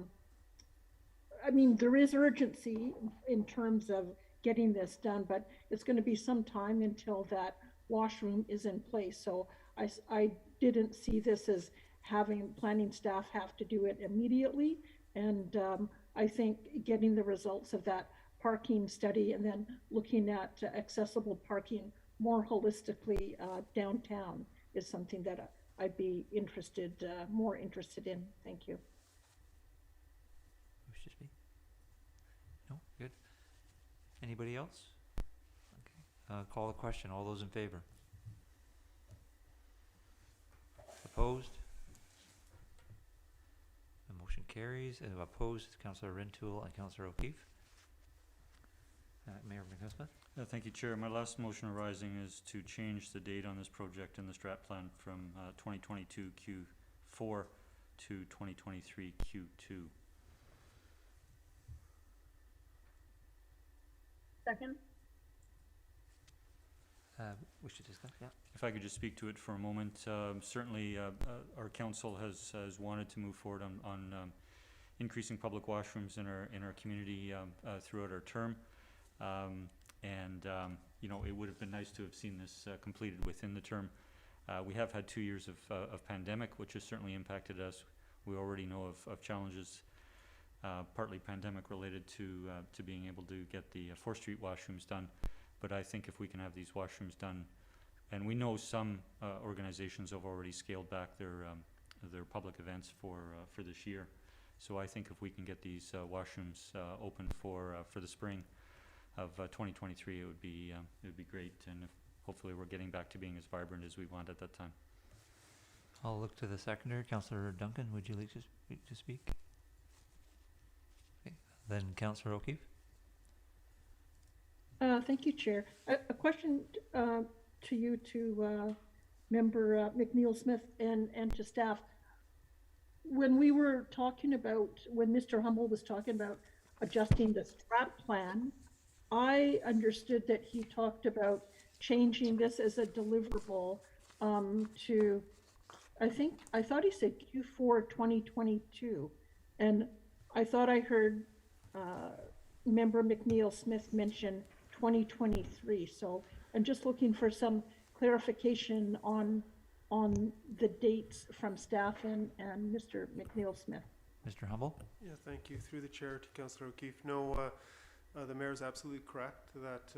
mean, there is urgency in terms of getting this done, but it's going to be some time until that washroom is in place. So I didn't see this as having planning staff have to do it immediately. And I think getting the results of that parking study and then looking at accessible parking more holistically downtown is something that I'd be more interested in. Thank you. Wish to speak? No? Good. Anybody else? Okay. Call the question. All those in favor? Opposed? The motion carries. Opposed, Councillor Rintoul and Councillor O'Keefe. Mayor McNesmith. Thank you, Chair. My last motion arising is to change the date on this project in the strat plan from 2022 Q4 to 2023 Q2. Second. Wish to discuss? Yeah. If I could just speak to it for a moment. Certainly our council has wanted to move forward on increasing public washrooms in our community throughout our term. You know, it would have been nice to have seen this completed within the term. We have had 2 years of pandemic, which has certainly impacted us. We already know of challenges, partly pandemic related to being able to get the 4th Street washrooms done. But I think if we can have these washrooms done, and we know some organizations have already scaled back their public events for this year. So I think if we can get these washrooms open for the spring of 2023, it would be great, and hopefully we're getting back to being as vibrant as we want at that time. I'll look to the seconder. Councillor Duncan, would you like to speak? Okay. Then Councillor O'Keefe. Thank you, Chair. A question to you, to Member McNeil Smith and to staff. When we were talking about, when Mr. Humble was talking about adjusting the strat plan, I understood that he talked about changing this as a deliverable to, I thought he said Q4 2022. And I thought I heard Member McNeil Smith mention 2023. So I'm just looking for some clarification on the dates from staff and Mr. McNeil Smith. Mr. Humble. Yeah, thank you. Through the chair to Councillor O'Keefe. No, the mayor is absolutely correct that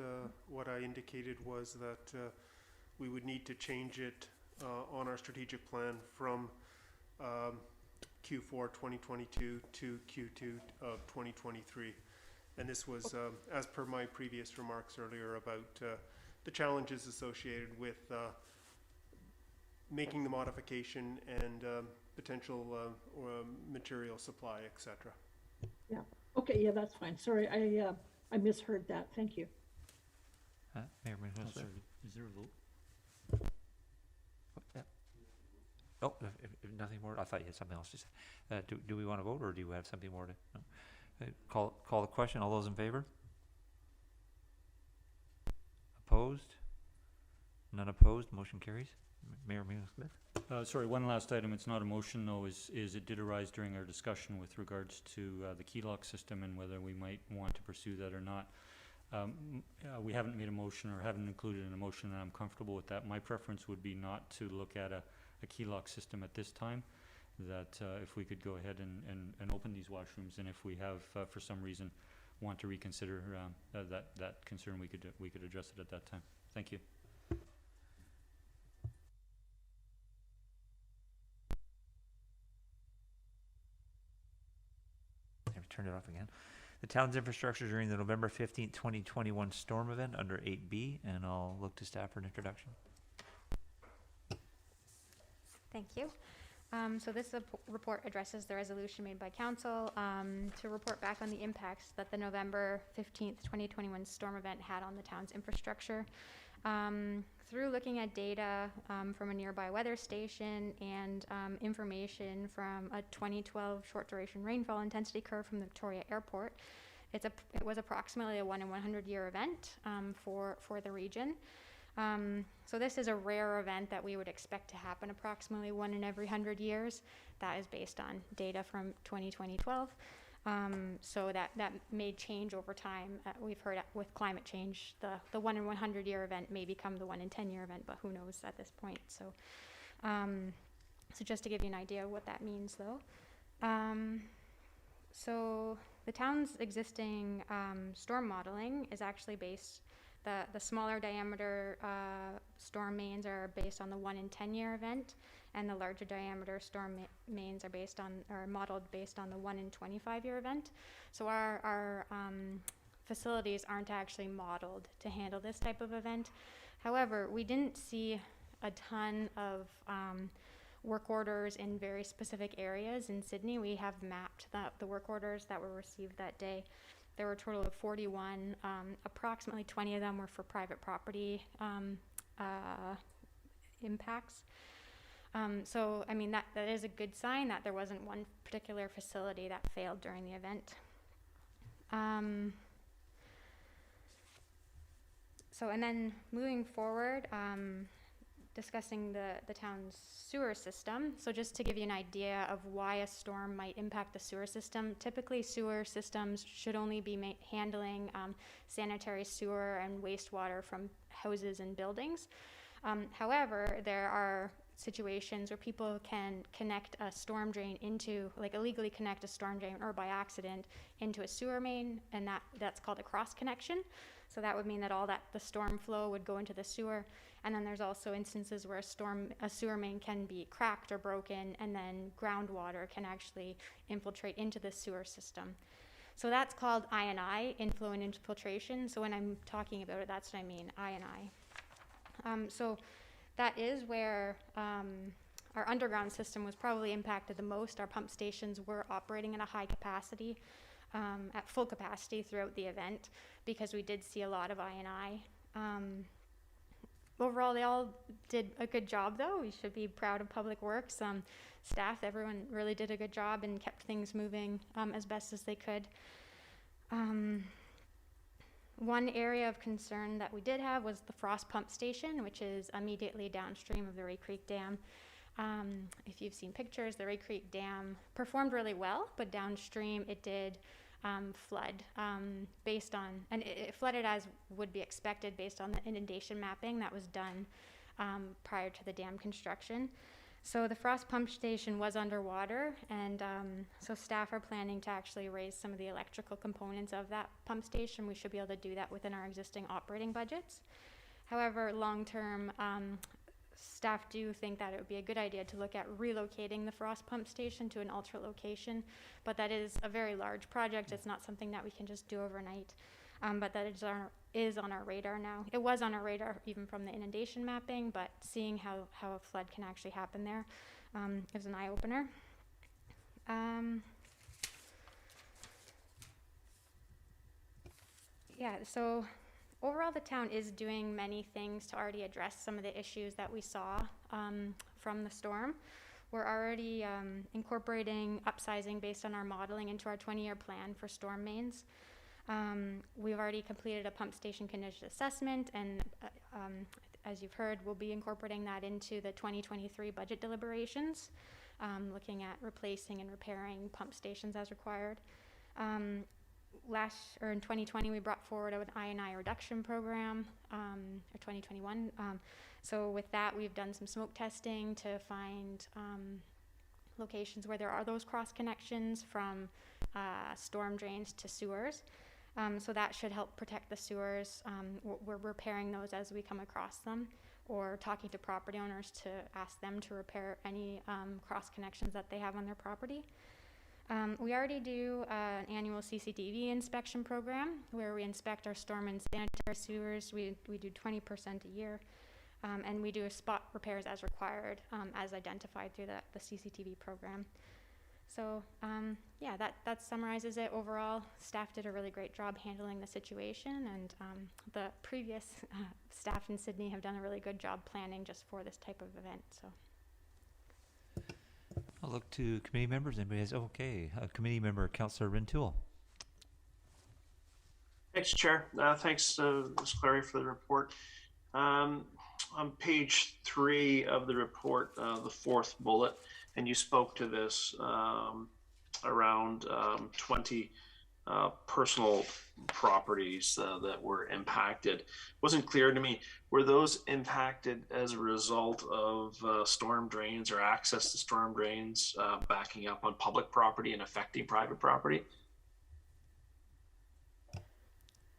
what I indicated was that we would need to change it on our strategic plan from Q4 2022 to Q2 of 2023. And this was, as per my previous remarks earlier about the challenges associated with making the modification and potential material supply, etc. Yeah, okay, yeah, that's fine. Sorry, I misheard that. Thank you. Mayor Mihos. Counselor, is there a vote? Yeah. Oh, if nothing more, I thought you had something else to say. Do we want to vote, or do you have something more to? No. Call the question. All those in favor? Opposed? None opposed. Motion carries. Mayor Mihos. Sorry, one last item. It's not a motion though, is it did arise during our discussion with regards to the key lock system and whether we might want to pursue that or not. We haven't made a motion or haven't included in a motion, and I'm comfortable with that. My preference would be not to look at a key lock system at this time, that if we could go ahead and open these washrooms, and if we have for some reason want to reconsider that concern, we could address it at that time. Thank you. Turn it off again. The town's infrastructure during the November 15th, 2021 storm event under 8B, and I'll look to staff for an introduction. Thank you. So this report addresses the resolution made by council to report back on the impacts that the November 15th, 2021 storm event had on the town's infrastructure. Through looking at data from a nearby weather station and information from a 2012 short duration rainfall intensity curve from the Victoria Airport, it was approximately a 1 in 100 year event for the region. So this is a rare event that we would expect to happen approximately 1 in every 100 years. That is based on data from 2012. So that may change over time. We've heard with climate change, the 1 in 100 year event may become the 1 in 10 year event, but who knows at this point. So, so just to give you an idea of what that means though. So the town's existing storm modeling is actually based, the smaller diameter storm mains are based on the 1 in 10 year event, and the larger diameter storm mains are modeled based on the 1 in 25 year event. So our facilities aren't actually modeled to handle this type of event. However, we didn't see a ton of work orders in very specific areas in Sidney. We have mapped the work orders that were received that day. There were a total of 41. Approximately 20 of them were for private property impacts. So, I mean, that is a good sign that there wasn't one particular facility that failed during the event. So, and then moving forward, discussing the town's sewer system. So just to give you an idea of why a storm might impact the sewer system, typically sewer systems should only be handling sanitary sewer and wastewater from houses and buildings. However, there are situations where people can connect a storm drain into, like illegally connect a storm drain or by accident into a sewer main, and that's called a cross connection. So that would mean that the storm flow would go into the sewer. And then there's also instances where a sewer main can be cracked or broken, and then groundwater can actually infiltrate into the sewer system. So that's called I&I, inflow and infiltration. So when I'm talking about it, that's what I mean, I&I. So that is where our underground system was probably impacted the most. Our pump stations were operating at a high capacity, at full capacity throughout the event, because we did see a lot of I&I. Overall, they all did a good job, though. We should be proud of Public Works. Staff, everyone really did a good job and kept things moving as best as they could. One area of concern that we did have was the frost pump station, which is immediately downstream of the Ray Creek Dam. If you've seen pictures, the Ray Creek Dam performed really well, but downstream it did flood based on, and it flooded as would be expected based on the inundation mapping that was done prior to the dam construction. So the frost pump station was underwater, and so staff are planning to actually raise some of the electrical components of that pump station. We should be able to do that within our existing operating budgets. However, long-term, staff do think that it would be a good idea to look at relocating the frost pump station to an alter location, but that is a very large project. It's not something that we can just do overnight, but that is on our radar now. It was on our radar even from the inundation mapping, but seeing how a flood can actually happen there is an eye-opener. Yeah, so overall the town is doing many things to already address some of the issues that we saw from the storm. We're already incorporating upsizing based on our modeling into our 20-year plan for storm mains. We've already completed a pump station condition assessment, and as you've heard, we'll be incorporating that into the 2023 budget deliberations, looking at replacing and repairing pump stations as required. In 2020, we brought forward an I&I reduction program, or 2021. So with that, we've done some smoke testing to find locations where there are those cross connections from storm drains to sewers. So that should help protect the sewers. We're repairing those as we come across them, or talking to property owners to ask them to repair any cross connections that they have on their property. We already do an annual CCTV inspection program where we inspect our storm and sanitary sewers. We do 20% a year, and we do spot repairs as required, as identified through the CCTV program. So yeah, that summarizes it. Overall, staff did a really great job handling the situation, and the previous staff in Sidney have done a really good job planning just for this type of event. So. I'll look to committee members. Anybody has, okay, committee member, Councillor Rintoul. Thanks, Chair. Thanks, Ms. Clary, for the report. On page 3 of the report, the 4th bullet, and you spoke to this around 20 personal properties that were impacted. Wasn't clear to me, were those impacted as a result of storm drains or access to storm drains backing up on public property and affecting private property?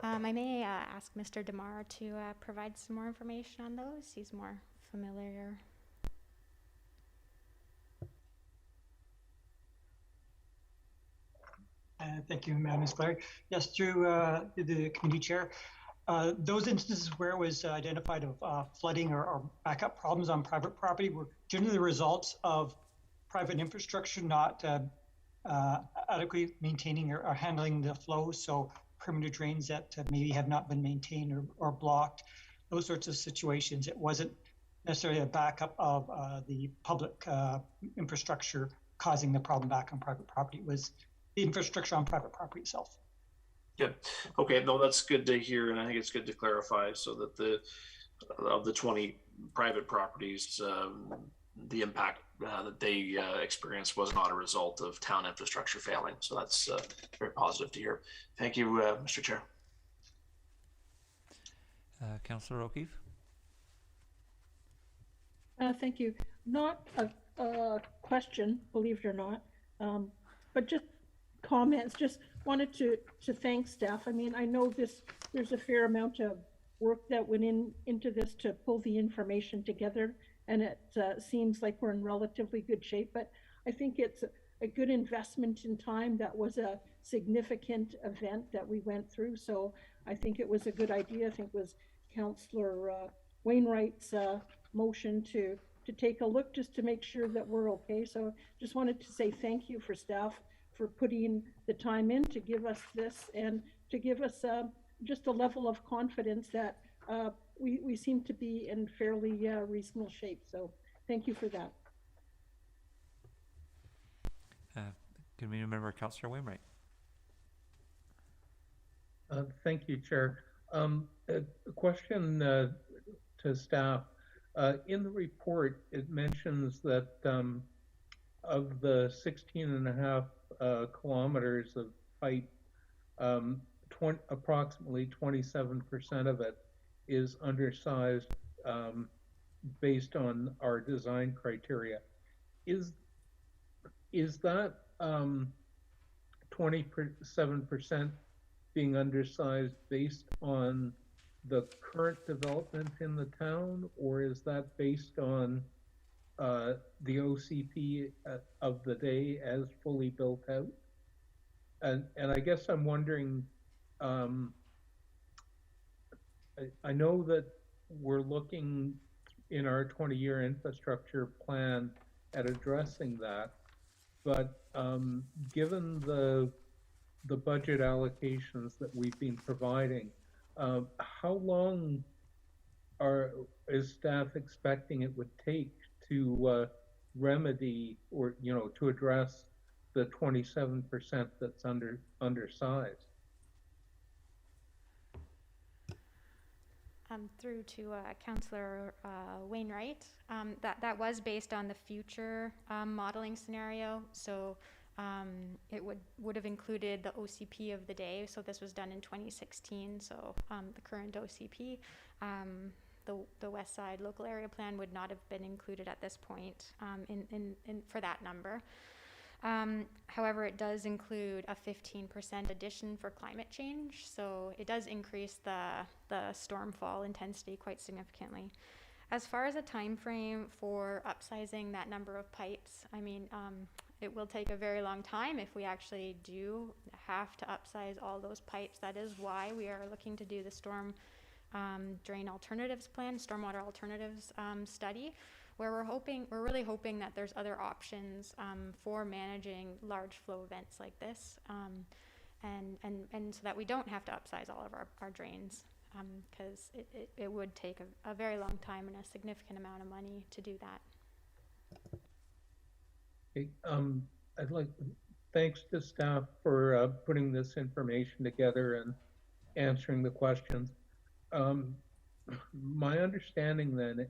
I may ask Mr. DeMar to provide some more information on those. He's more familiar. Thank you, Madam Clary. Yes, through the committee chair, those instances where it was identified of flooding or backup problems on private property were generally the results of private infrastructure not adequately maintaining or handling the flow. So perimeter drains that maybe have not been maintained or blocked, those sorts of situations. It wasn't necessarily a backup of the public infrastructure causing the problem back on private property. It was the infrastructure on private property itself. Yeah. Okay. No, that's good to hear, and I think it's good to clarify so that of the 20 private properties, the impact that they experienced was not a result of town infrastructure failing. So that's very positive to hear. Thank you, Mr. Chair. Councillor O'Keefe. Thank you. Not a question, believe it or not, but just comments. Just wanted to thank staff. I mean, I know there's a fair amount of work that went into this to pull the information together, and it seems like we're in relatively good shape, but I think it's a good investment in time. That was a significant event that we went through, so I think it was a good idea. I think it was Councillor Wainwright's motion to take a look just to make sure that we're okay. So just wanted to say thank you for staff for putting the time in to give us this and to give us just a level of confidence that we seem to be in fairly reasonable shape. So thank you for that. Committee member, Councillor Wainwright. Thank you, Chair. A question to staff. In the report, it mentions that of the 16.5 kilometers of pipe, approximately 27% of it is undersized based on our design criteria. Is that 27% being undersized based on the current development in the town, or is that based on the OCP of the day as fully built out? And I guess I'm wondering, I know that we're looking in our 20-year infrastructure plan at addressing that, but given the budget allocations that we've been providing, how long is staff expecting it would take to remedy or, to address the 27% that's undersized? Through to Councillor Wainwright. That was based on the future modeling scenario. So it would have included the OCP of the day. So this was done in 2016. So the current OCP, the West Side Local Area Plan would not have been included at this point for that number. However, it does include a 15% addition for climate change, so it does increase the stormfall intensity quite significantly. As far as a time frame for upsizing that number of pipes, I mean, it will take a very long time if we actually do have to upsize all those pipes. That is why we are looking to do the storm drain alternatives plan, stormwater alternatives study, where we're really hoping that there's other options for managing large flow events like this, and so that we don't have to upsize all of our drains, because it would take a very long time and a significant amount of money to do that. Okay, thanks to staff for putting this information together and answering the questions. My understanding then,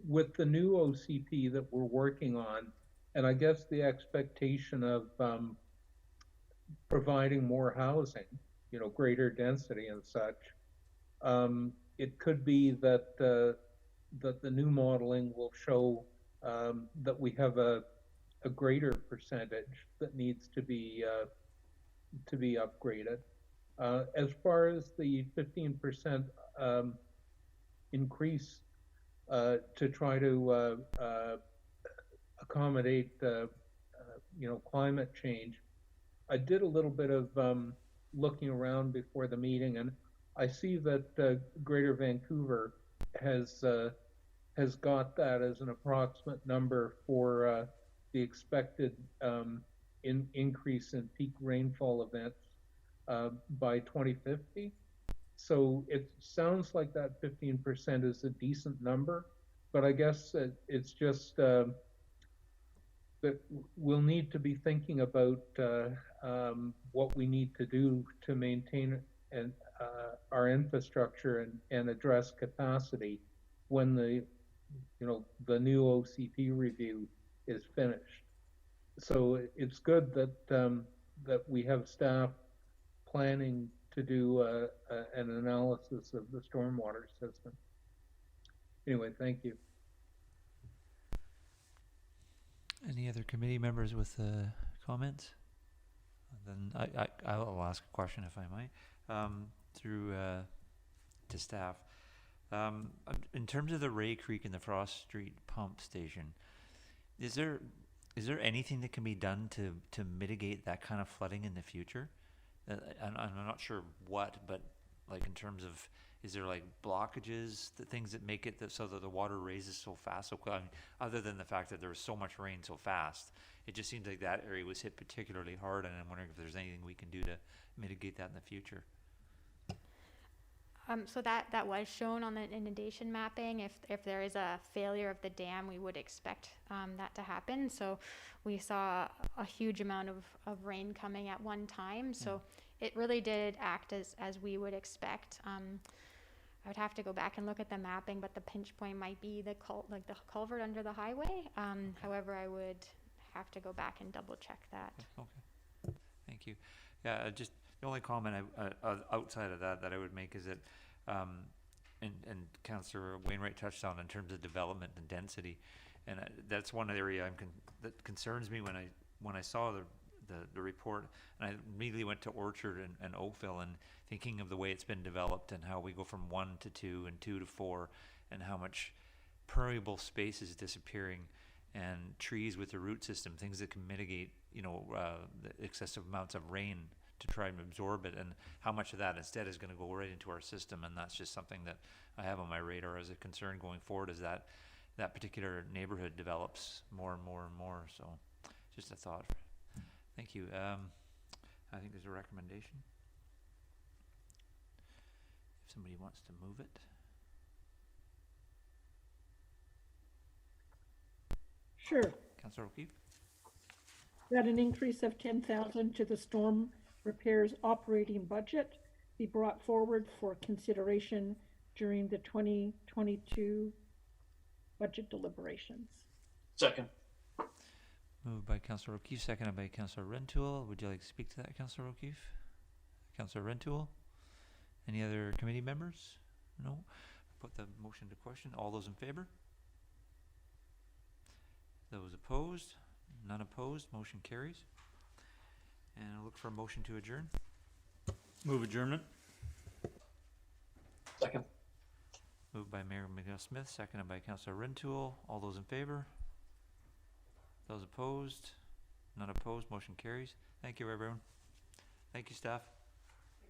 with the new OCP that we're working on, and I guess the expectation of providing more housing, greater density and such, it could be that that the new modeling will show that we have a greater percentage that needs to be upgraded. As far as the 15% increase to try to accommodate climate change, I did a little bit of looking around before the meeting, and I see that Greater Vancouver has got that as an approximate number for the expected increase in peak rainfall events by 2050. So it sounds like that 15% is a decent number, but I guess it's just that we'll need to be thinking about what we need to do to maintain our infrastructure and address capacity when the new OCP review is finished. So it's good that that we have staff planning to do an analysis of the stormwater system. Anyway, thank you. Any other committee members with comments? Then I'll ask a question if I might, through to staff. In terms of the Ray Creek and the Frost Street pump station, is there anything that can be done to mitigate that kind of flooding in the future? I'm not sure what, but like in terms of, is there like blockages, the things that make it so that the water raises so fast, so quick? I mean, other than the fact that there was so much rain so fast, it just seems like that area was hit particularly hard, and I'm wondering if there's anything we can do to mitigate that in the future. So that was shown on the inundation mapping. If there is a failure of the dam, we would expect that to happen. So we saw a huge amount of rain coming at one time. So it really did act as we would expect. I would have to go back and look at the mapping, but the pinch point might be the culvert under the highway. However, I would have to go back and double check that. Okay, thank you. Yeah, just the only comment outside of that I would make is that, and Councillor Wainwright touched on in terms of development and density, and that's one area that concerns me when I saw the report, and I immediately went to Orchard and Oakville, and thinking of the way it's been developed and how we go from 1 to 2 and 2 to 4, and how much permeable space is disappearing, and trees with the root system, things that can mitigate, the excessive amounts of rain to try and absorb it, and how much of that instead is going to go right into our system. And that's just something that I have on my radar as a concern going forward, is that that particular neighborhood develops more and more and more. So just a thought. Thank you. I think there's a recommendation. If somebody wants to move it. Sure. Councillor O'Keefe? That an increase of 10,000 to the storm repairs operating budget be brought forward for consideration during the 2022 budget deliberations. Second. Moved by Councillor O'Keefe, seconded by Councillor Rentoul. Would you like to speak to that, Councillor O'Keefe? Councillor Rentoul? Any other committee members? No? Put the motion to question. All those in favor? Those opposed? None opposed. Motion carries. And I'll look for a motion to adjourn. Move adjournment. Second. Moved by Mayor McGill-Smith, seconded by Councillor Rentoul. All those in favor? Those opposed? None opposed. Motion carries. Thank you, everyone. Thank you, staff.